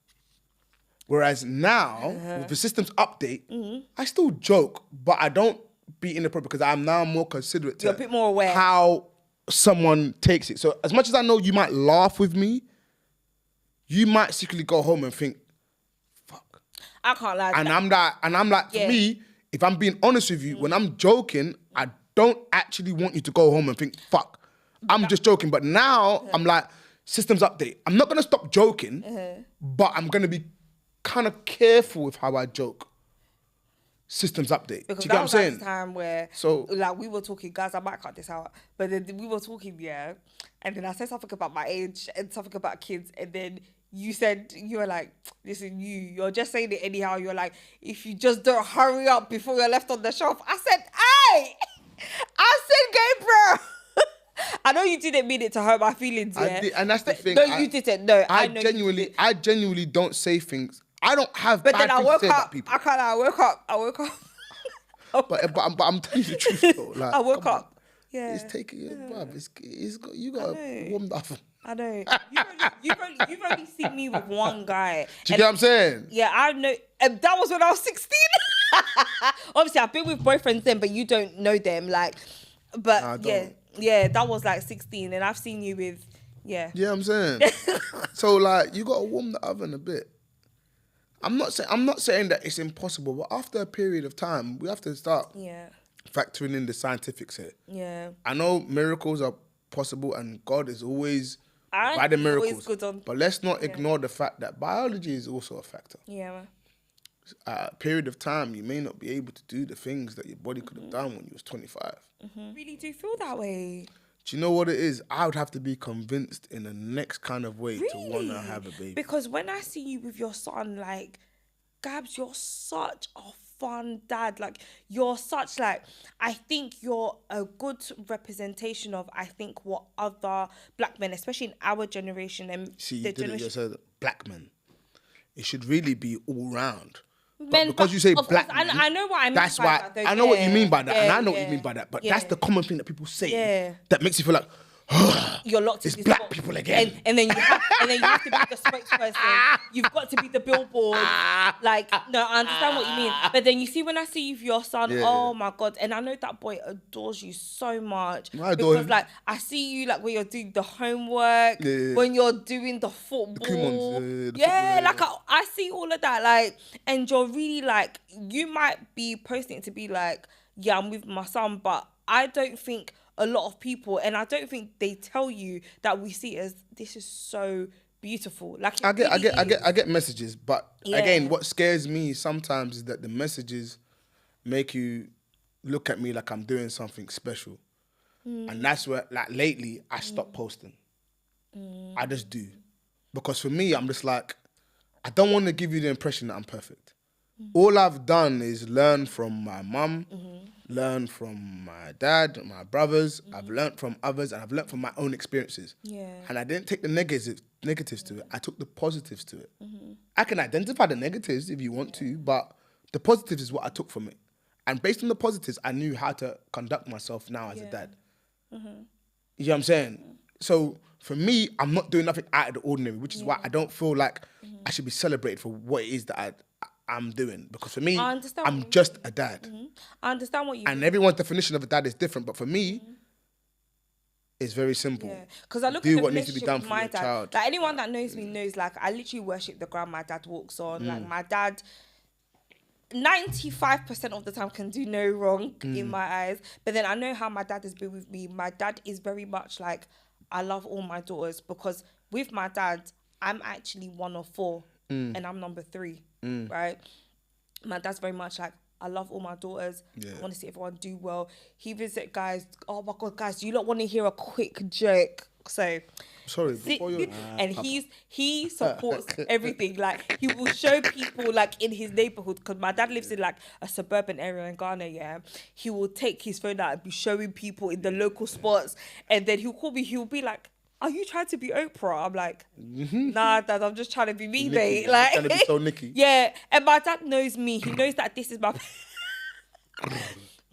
Speaker 1: Whereas now, with the systems update, I still joke, but I don't be inappropriate because I'm now more considerate
Speaker 2: You're a bit more aware
Speaker 1: how someone takes it. So as much as I know you might laugh with me, you might secretly go home and think, fuck.
Speaker 2: I can't lie.
Speaker 1: I'm like, for me, if I'm being honest with you, when I'm joking, I don't actually want you to go home and think, fuck. I'm just joking. But now I'm like, systems update. I'm not going to stop joking, but I'm going to be kind of careful with how I joke. Systems update.
Speaker 2: Because
Speaker 1: do you get what I'm saying?
Speaker 2: That was time where, like, we were talking, guys, I might cut this out, but then we were talking, and then I said something about my age and something about kids, and then you said, you were like, listen, you're just saying it anyhow. You're like, if you just don't hurry up before you're left on the shelf. I said, hey! I said, Gabriel! I know you didn't mean it to hurt my feelings, yeah?
Speaker 1: I did, and that's the thing.
Speaker 2: No, you didn't. No, I know
Speaker 1: I genuinely don't say things. I don't have
Speaker 2: but
Speaker 1: bad
Speaker 2: then I
Speaker 1: things
Speaker 2: woke
Speaker 1: to say about
Speaker 2: up.
Speaker 1: people.
Speaker 2: I woke up.
Speaker 1: But I'm telling you the truth though. Like,
Speaker 2: I woke
Speaker 1: come on.
Speaker 2: up. Yeah.
Speaker 1: It's taking you, bruv. You got to warm the oven.
Speaker 2: I know. You've only seen me with one guy.
Speaker 1: Do you get what I'm saying?
Speaker 2: Yeah, I know. And that was when I was 16. Obviously, I've been with boyfriends then, but you don't know them. Like, but
Speaker 1: Nah,
Speaker 2: yeah, that was like 16, and I've seen you with, yeah.
Speaker 1: Yeah, I'm saying. So like, you got to warm the oven a bit. I'm not saying that it's impossible, but after a period of time, we have to start factoring in the scientifics here.
Speaker 2: Yeah.
Speaker 1: I know miracles are possible, and God is always by the miracles. But let's not ignore the fact that biology is also a factor.
Speaker 2: Yeah.
Speaker 1: A period of time, you may not be able to do the things that your body could have done when you was 25.
Speaker 2: Really do feel that way.
Speaker 1: Do you know what it is? I would have to be convinced in the next kind of way to want to have a baby.
Speaker 2: Because when I see you with your son, like, Gabz, you're such a fun dad. Like, you're such, like, I think you're a good representation of, I think, what other black men, especially in our generation. And
Speaker 1: see, you
Speaker 2: the
Speaker 1: did
Speaker 2: generation...
Speaker 1: it yourself, black men. It should really be all round.
Speaker 2: Men,
Speaker 1: because you say black
Speaker 2: men, I know what I mean.
Speaker 1: That's
Speaker 2: by
Speaker 1: why
Speaker 2: that, though.
Speaker 1: I know what you mean by that, and I know what
Speaker 2: yeah.
Speaker 1: you mean by that. But that's the common thing that people say that makes you feel like
Speaker 2: you're locked in
Speaker 1: it's
Speaker 2: this
Speaker 1: black
Speaker 2: box.
Speaker 1: people again.
Speaker 2: And then you have to be the spokesperson. You've got to be the billboard. Like, no, I understand what you mean. But then you see when I see you with your son, oh my God. And I know that boy adores you so much.
Speaker 1: I adore him.
Speaker 2: Like, I see you like when you're doing the homework, when you're doing the football. Like I see all of that. Like, and you're really like, you might be posting it to be like, yeah, I'm with my son, but I don't think a lot of people, and I don't think they tell you that we see it as this is so beautiful. Like
Speaker 1: I get messages, but again, what scares me sometimes is that the messages make you look at me like I'm doing something special, and that's where, like, lately I stopped posting. I just do, because for me, I'm just like, I don't want to give you the impression that I'm perfect. All I've done is learn from my mum, learn from my dad, my brothers. I've learned from others, and I've learned from my own experiences. And I didn't take the negatives to it. I took the positives to it. I can identify the negatives if you want to, but the positives is what I took from it. And based on the positives, I knew how to conduct myself now as a dad. You know what I'm saying? So for me, I'm not doing nothing out of the ordinary, which is why I don't feel like I should be celebrated for what it is that I'm doing, because for me, I'm just a dad.
Speaker 2: I understand what you mean.
Speaker 1: And everyone's definition of a dad is different, but for me, it's very simple.
Speaker 2: Yeah, because I look at what needs to be done for my dad. Child. Like, anyone that knows me knows, like, I literally worship the ground my dad walks on. Like, my dad, 95% of the time can do no wrong in my eyes. But then I know how my dad has been with me. My dad is very much like, I love all my daughters, because with my dad, I'm actually one of 4 and I'm number 3. Right, my dad's very much like, I love all my daughters. I want to see everyone do well. He visit guys. Oh my God, guys, do you not want to hear a quick joke? So
Speaker 1: sorry, before you
Speaker 2: and he supports everything. Like, he will show people, like, in his neighborhood, because my dad lives in like a suburban area in Ghana. Yeah, he will take his phone out and be showing people in the local spots, and then he'll call me. He'll be like, are you trying to be Oprah? I'm like, nah, Dad, I'm just trying to be me,
Speaker 1: Nicky,
Speaker 2: mate. Like,
Speaker 1: trying to be SoNicky.
Speaker 2: Yeah, and my dad knows me. He knows that this is my...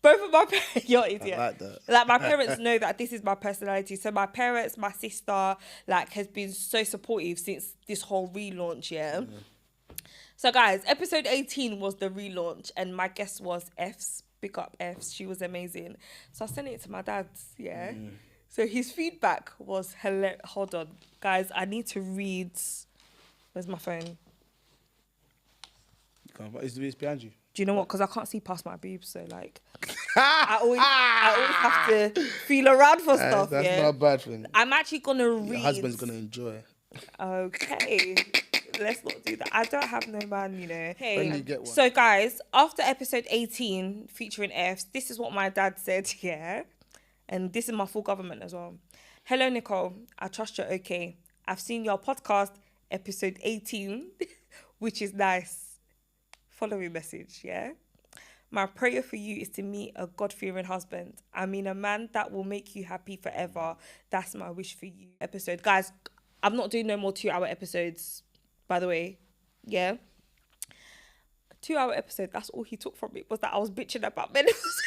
Speaker 2: Both of my parents... You're an idiot.
Speaker 1: I like that.
Speaker 2: Like, my parents know that this is my personality. So my parents, my sister, like, has been so supportive since this whole relaunch, yeah? So, guys, episode 18 was the relaunch, and my guest was F's. Big up F's. She was amazing. So I sent it to my dad, yeah? So his feedback was hilarious. Hold on, guys. I need to read. Where's my phone?
Speaker 1: Is the behind you?
Speaker 2: Do you know what? Because I can't see past my boobs, so like, I always have to feel around for stuff.
Speaker 1: That's not a bad thing.
Speaker 2: I'm actually gonna read.
Speaker 1: Your husband's gonna enjoy.
Speaker 2: Okay, let's not do that. I don't have no man, you know. Hey,
Speaker 1: When you get one.
Speaker 2: So guys, after episode 18 featuring F's, this is what my dad said. Yeah. And this is my full government as well. Hello, Nicole. I trust you're okay. I've seen your podcast episode 18, which is nice. Following message, yeah? My prayer for you is to meet a God-fearing husband. I mean, a man that will make you happy forever. That's my wish for you. Episode. Guys, I'm not doing no more 2-hour episodes, by the way. Yeah? 2-hour episode, that's all he took from it, was that I was bitching about men for so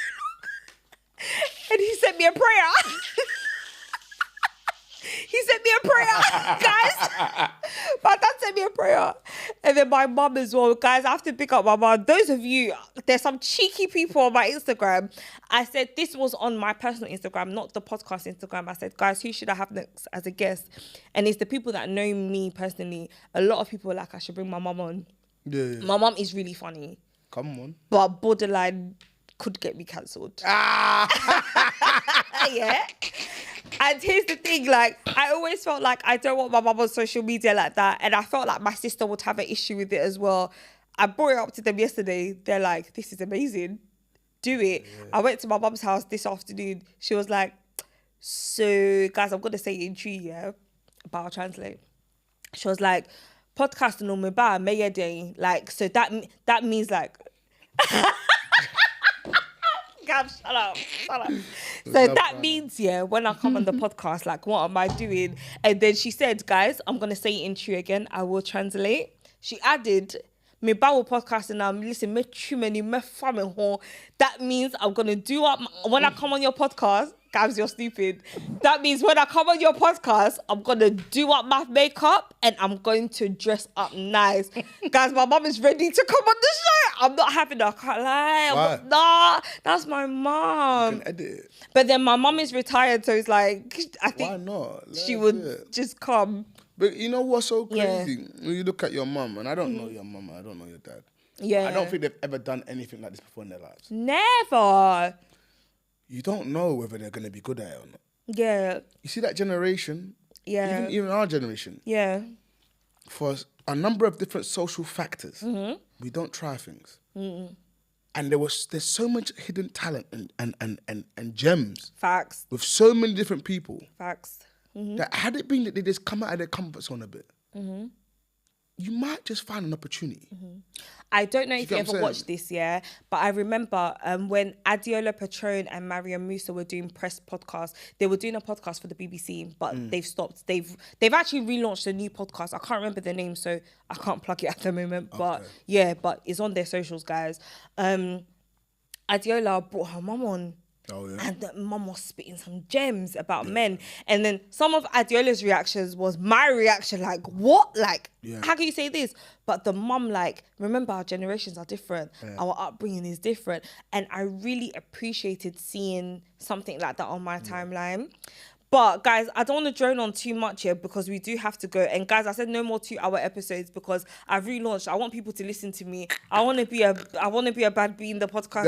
Speaker 2: long. And he sent me a prayer. He sent me a prayer, guys. My dad sent me a prayer. And then my mum as well. Guys, I have to pick up my mum. Those of you, there's some cheeky people on my Instagram. I said, this was on my personal Instagram, not the podcast Instagram. I said, guys, who should I have next as a guest? And it's the people that know me personally. A lot of people are like, I should bring my mum on.
Speaker 1: Yeah.
Speaker 2: My mum is really funny.
Speaker 1: Come on.
Speaker 2: But borderline could get me cancelled. Yeah. And here's the thing, like, I always felt like I don't want my mum on social media like that. And I felt like my sister would have an issue with it as well. I brought it up to them yesterday. They're like, this is amazing. Do it. Yeah. I went to my mum's house this afternoon. She was like, so, guys, I'm going to say it in tree, yeah? But I'll translate. She was like, podcasting on my bar, Maya Day. Like, so that means like... Gabz, shut up. So that means, yeah, when I come on the podcast, like, what am I doing? And then she said, guys, I'm going to say it in true again. I will translate. She added, me bawo podcast and I'm listen, me too many, me family home. That means I'm going to do up, when I come on your podcast, Gabz, you're stupid. That means when I come on your podcast, I'm going to do up my makeup and I'm going to dress up nice. Guys, my mum is ready to come on the show. I'm not having her. I can't lie. Nah, that's my mum.
Speaker 1: You can edit it.
Speaker 2: But then my mum is retired, so it's like, I think
Speaker 1: why not?
Speaker 2: she would just come.
Speaker 1: But you know what's so crazy? When you look at your mum, and I don't know your mum, I don't know your dad.
Speaker 2: Yeah.
Speaker 1: I don't think they've ever done anything like this before in their lives.
Speaker 2: Never.
Speaker 1: You don't know whether they're going to be good at it or not.
Speaker 2: Yeah.
Speaker 1: You see that generation?
Speaker 2: Yeah.
Speaker 1: Even our generation.
Speaker 2: Yeah.
Speaker 1: For a number of different social factors, we don't try things. And there's so much hidden talent and gems.
Speaker 2: Facts.
Speaker 1: With so many different people.
Speaker 2: Facts.
Speaker 1: That had it been that they just come out of their comfort zone a bit, you might just find an opportunity.
Speaker 2: I don't know if you ever watched this, yeah, but I remember when Adiola Patron and Mariam Musa were doing press podcasts, they were doing a podcast for the BBC, but they've stopped. They've actually relaunched a new podcast. I can't remember the name, so I can't plug it at the moment. But yeah, but it's on their socials, guys. Adiola brought her mum on.
Speaker 1: Oh, yeah.
Speaker 2: And the mum was spitting some gems about men. And then some of Adiola's reactions was my reaction, like, what? Like, how can you say this? But the mum, like, remember, our generations are different. Our upbringing is different. And I really appreciated seeing something like that on my timeline. But guys, I don't want to drone on too much here because we do have to go. And guys, I said no more 2-hour episodes because I've relaunched. I want people to listen to me. I want to be a bad bee in the podcast.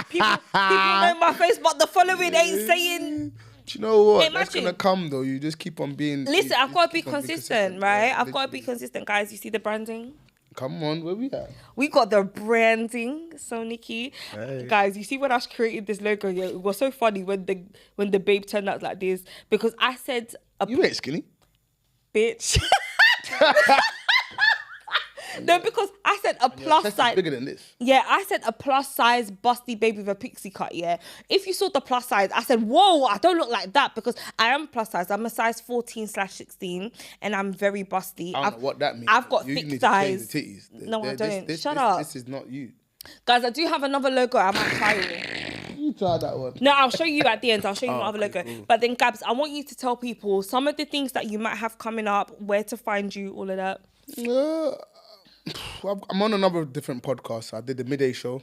Speaker 2: Okay? People know my face, but the following ain't saying.
Speaker 1: Do you know what?
Speaker 2: Imagine.
Speaker 1: That's gonna come though. You just keep on being.
Speaker 2: Listen, I've got to be consistent, right? I've got to be consistent, guys. You see the branding?
Speaker 1: Come on, where we at?
Speaker 2: We got the branding, SoNicky.
Speaker 1: Hey.
Speaker 2: Guys, you see when I created this logo, yeah, it was so funny when the babe turned out like this because I said,
Speaker 1: "You ain't skinny,
Speaker 2: bitch." No, because I said a plus size.
Speaker 1: Bigger than this.
Speaker 2: Yeah, I said a plus size busty baby with a pixie cut. Yeah, if you saw the plus size, I said, "Whoa, I don't look like that," because I am plus size. I'm a size 14/16, and I'm very busty.
Speaker 1: I don't know what that means.
Speaker 2: I've got thick thighs.
Speaker 1: The titties.
Speaker 2: No, I don't. Shut up.
Speaker 1: This is not you,
Speaker 2: guys. I do have another logo. I might try it.
Speaker 1: You try that one.
Speaker 2: No, I'll show you at the end. I'll show you my other logo.
Speaker 1: Cool.
Speaker 2: But then, Gabz, I want you to tell people some of the things that you might have coming up, where to find you, all of that.
Speaker 1: I'm on a number of different podcasts. I did the Midday Show.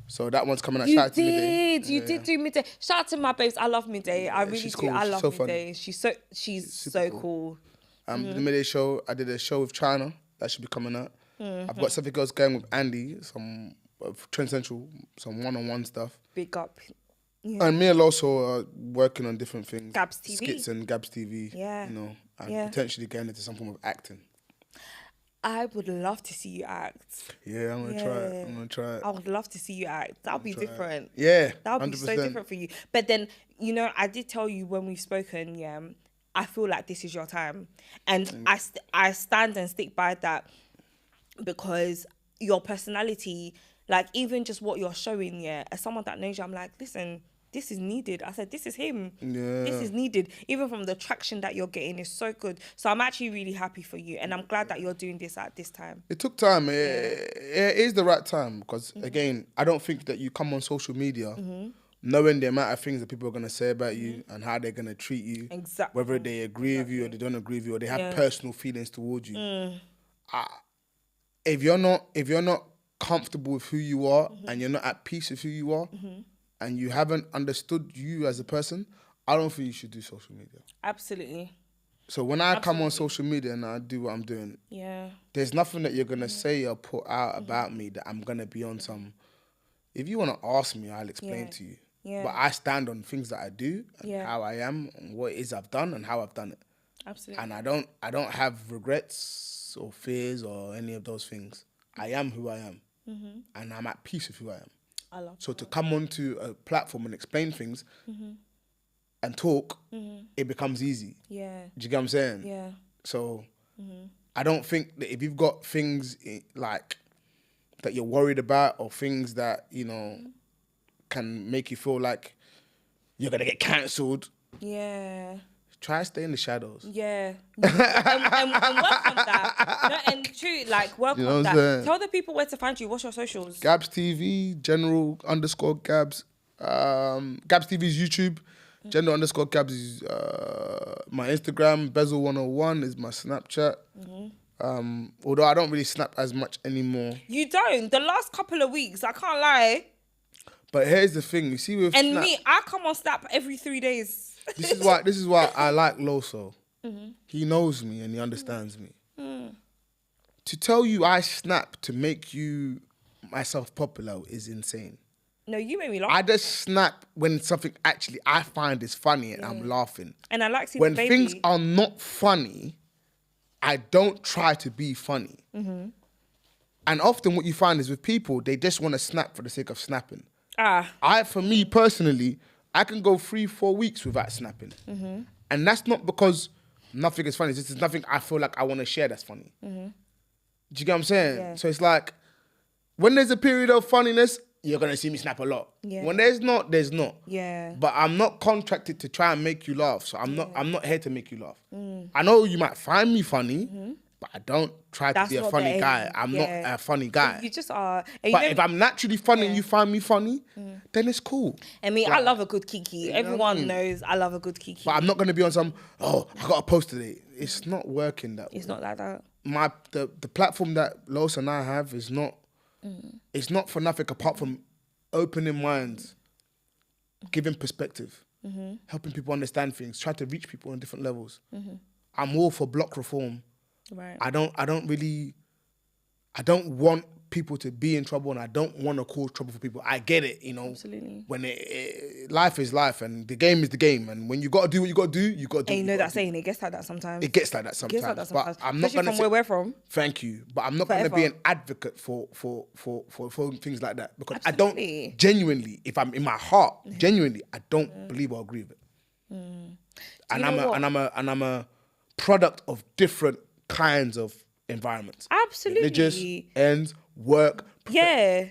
Speaker 1: So that one's coming out.
Speaker 2: You did do Midday. Shout out to my babes. I love Midday. I really do.
Speaker 1: Cool.
Speaker 2: I love
Speaker 1: so
Speaker 2: Midday.
Speaker 1: Funny.
Speaker 2: She's so cool.
Speaker 1: The Midday Show, I did a show with China. That should be coming out. I've got something else going with Andy, some Trend Central, some one-on-one stuff.
Speaker 2: Big up. Yeah.
Speaker 1: And me and also are working on different things.
Speaker 2: Gabz TV.
Speaker 1: Skits and Gabz TV.
Speaker 2: Yeah.
Speaker 1: You know, and potentially getting into some form of acting.
Speaker 2: I would love to see you act.
Speaker 1: Yeah, I'm gonna try it.
Speaker 2: I would love to see you act. That'll be different.
Speaker 1: Yeah,
Speaker 2: that'll be so different for you. But then, you know, I did tell you when we've spoken, I feel like this is your time. And I stand and stick by that, because your personality, like even just what you're showing, as someone that knows you, I'm like, listen, this is needed. I said, this is him.
Speaker 1: Yeah.
Speaker 2: This is needed. Even from the traction that you're getting is so good. So I'm actually really happy for you. And I'm glad that you're doing this at this time.
Speaker 1: It took time. It is the right time because, again, I don't think that you come on social media knowing the amount of things that people are going to say about you and how they're going to treat you.
Speaker 2: Exactly.
Speaker 1: Whether they agree with you or they don't agree with you or they have personal feelings towards you. If you're not comfortable with who you are and you're not at peace with who you are and you haven't understood you as a person, I don't think you should do social media.
Speaker 2: Absolutely.
Speaker 1: So when I come on social media and I do what I'm doing, there's nothing that you're going to say or put out about me that I'm going to be on some... If you want to ask me, I'll explain to you.
Speaker 2: Yeah.
Speaker 1: But I stand on things that I do and how I am and what it is I've done and how I've done it.
Speaker 2: Absolutely.
Speaker 1: And I don't have regrets or fears or any of those things. I am who I am. And I'm at peace with who I am.
Speaker 2: I love
Speaker 1: so to come onto a platform and explain things and talk, it becomes easy.
Speaker 2: Yeah.
Speaker 1: Do you get what I'm saying?
Speaker 2: Yeah.
Speaker 1: So I don't think that if you've got things like that you're worried about or things that, you know, can make you feel like you're going to get cancelled.
Speaker 2: Yeah.
Speaker 1: Try to stay in the shadows.
Speaker 2: Yeah. and work on that. No, and true, like, work on that. Tell the people where to find you. What's your socials?
Speaker 1: Gabz TV, general_Gabz. Gabz TV is YouTube. General_Gabz is my Instagram. Bezel101 is my Snapchat. Although I don't really snap as much anymore.
Speaker 2: You don't? The last couple of weeks, I can't lie.
Speaker 1: But here's the thing. You see with
Speaker 2: And
Speaker 1: Snap,
Speaker 2: me, I come on Snap every 3 days.
Speaker 1: This is why I like Loso. He knows me and he understands me. To tell you I snap to make you myself popular is insane.
Speaker 2: No, you made me laugh.
Speaker 1: I just snap when something actually I find is funny and I'm laughing.
Speaker 2: And I like seeing
Speaker 1: when
Speaker 2: the baby.
Speaker 1: things are not funny, I don't try to be funny. And often what you find is with people, they just want to snap for the sake of snapping. For me personally, I can go 3-4 weeks without snapping. And that's not because nothing is funny. It's just nothing I feel like I want to share that's funny. Do you get what I'm saying?
Speaker 2: Yeah.
Speaker 1: So it's like, when there's a period of funniness, you're going to see me snap a lot.
Speaker 2: Yeah.
Speaker 1: When there's not, there's not.
Speaker 2: Yeah.
Speaker 1: But I'm not contracted to try and make you laugh. So I'm not here to make you laugh. I know you might find me funny, but I don't try to be a funny guy. I'm not a funny guy.
Speaker 2: You just are.
Speaker 1: But if I'm naturally funny and you find me funny, then it's cool.
Speaker 2: I mean, I love a good kiki. Everyone knows I love a good kiki.
Speaker 1: But I'm not going to be on some, I got a post today. It's not working that way.
Speaker 2: It's not like that.
Speaker 1: The platform that Los and I have is not, it's not for nothing apart from opening minds, giving perspective, helping people understand things, try to reach people on different levels. I'm all for block reform.
Speaker 2: Right.
Speaker 1: I don't want people to be in trouble and I don't want to cause trouble for people. I get it, you know.
Speaker 2: Absolutely.
Speaker 1: When life is life and the game is the game, and when you got to do what you got to do, you got to do.
Speaker 2: And you know that saying, it gets like that sometimes.
Speaker 1: It gets like that sometimes. But I'm not
Speaker 2: Especially
Speaker 1: going to
Speaker 2: from where we're from.
Speaker 1: Thank you, but I'm not going to be an advocate for things like that because
Speaker 2: Absolutely.
Speaker 1: I don't genuinely, if I'm in my heart, genuinely, I don't believe or agree with it. And I'm a product of different kinds of environments.
Speaker 2: Absolutely.
Speaker 1: Religious, ends, work.
Speaker 2: Yeah.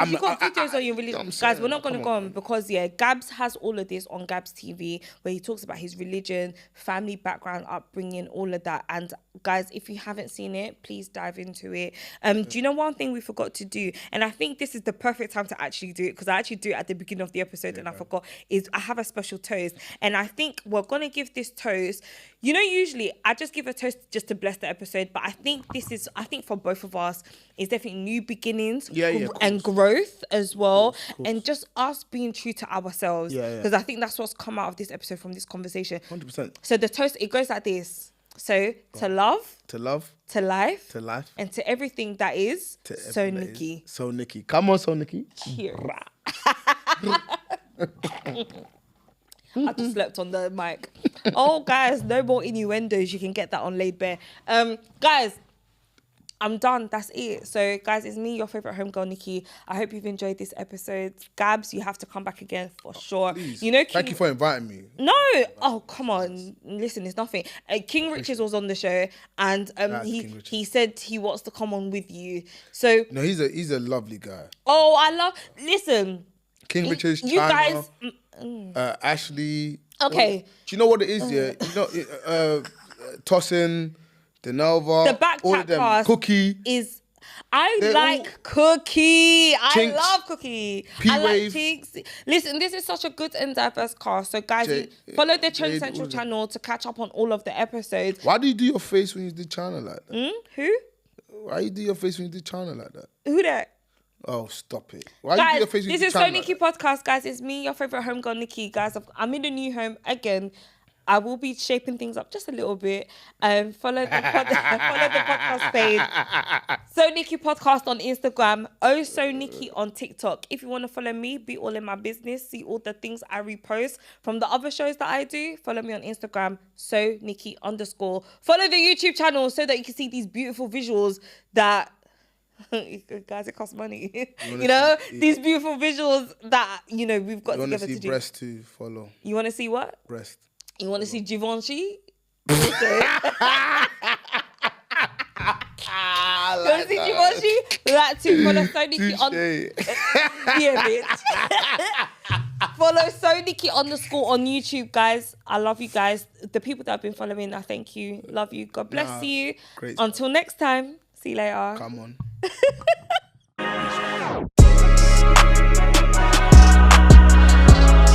Speaker 2: You got videos on your religion. Guys, we're not going to go on
Speaker 1: man.
Speaker 2: because, Gabz has all of this on Gabz TV where he talks about his religion, family background, upbringing, all of that. And guys, if you haven't seen it, please dive into it. Do you know one thing we forgot to do? And I think this is the perfect time to actually do it because I actually do it at the beginning of the episode and I forgot, is I have a special toast. And I think we're going to give this toast. You know, usually I just give a toast just to bless the episode, but I think for both of us, it's definitely new beginnings and growth as well. Of course. And just us being true to ourselves. Because I think that's what's come out of this episode from this conversation.
Speaker 1: 100%.
Speaker 2: So the toast, it goes like this. So, to love.
Speaker 1: To love.
Speaker 2: To life.
Speaker 1: To life.
Speaker 2: And to everything that is. SoNicky.
Speaker 1: SoNicky. Come on, SoNicky.
Speaker 2: Cheers. I just slept on the mic. Oh, guys, no more innuendos. You can get that on Laid Bare. Guys, I'm done. That's it. So, guys, it's me, your favorite homegirl, Nicky. I hope you've enjoyed this episode. Gabz, you have to come back again for sure.
Speaker 1: Please.
Speaker 2: You know,
Speaker 1: Thank you for inviting me.
Speaker 2: No. Oh, come on. Listen, it's nothing. King Richards was on the show, and he said he wants to come on with you. So
Speaker 1: no, he's a lovely guy.
Speaker 2: Oh, I love. Listen,
Speaker 1: King Richards,
Speaker 2: you
Speaker 1: China,
Speaker 2: guys.
Speaker 1: Ashley.
Speaker 2: Okay.
Speaker 1: Do you know what it is? Yeah, you know, Tossin, Denelva,
Speaker 2: The back
Speaker 1: all of them.
Speaker 2: cast
Speaker 1: Cookie
Speaker 2: is. I like Cookie. I love Cookie. I like Chinks. Listen, this is such a good and diverse cast. So, guys, follow the Trend Central channel to catch up on all of the episodes.
Speaker 1: Why do you do your face when you do channel like that?
Speaker 2: Who?
Speaker 1: Why do you do your face when you do channel like that?
Speaker 2: Who that?
Speaker 1: Oh, stop it. Why
Speaker 2: Guys,
Speaker 1: do you do your face when
Speaker 2: this
Speaker 1: you
Speaker 2: is
Speaker 1: do channel
Speaker 2: SoNicky Podcast, guys. It's me, your favorite homegirl, Nicky. Guys, I'm in the new home again. I will be shaping things up just a little bit. Follow the podcast page. SoNicky Podcast on Instagram. SoNicky on TikTok. If you want to follow me, be all in my business, see all the things I repost from the other shows that I do, follow me on Instagram, SoNicky_. Follow the YouTube channel so that you can see these beautiful visuals that... Guys, it costs money. You know, these beautiful visuals that, you know, we've got together to do.
Speaker 1: You want to see breast too? Follow.
Speaker 2: You want to see what?
Speaker 1: Breast.
Speaker 2: You want to see Givenchy? You want to see Givenchy? That too. Follow SoNicky on... Yeah, bitch. Follow SoNicky _ on YouTube, guys. I love you guys. The people that have been following, I thank you. Love you. God bless you.
Speaker 1: Great.
Speaker 2: Until next time. See you later.
Speaker 1: Come on.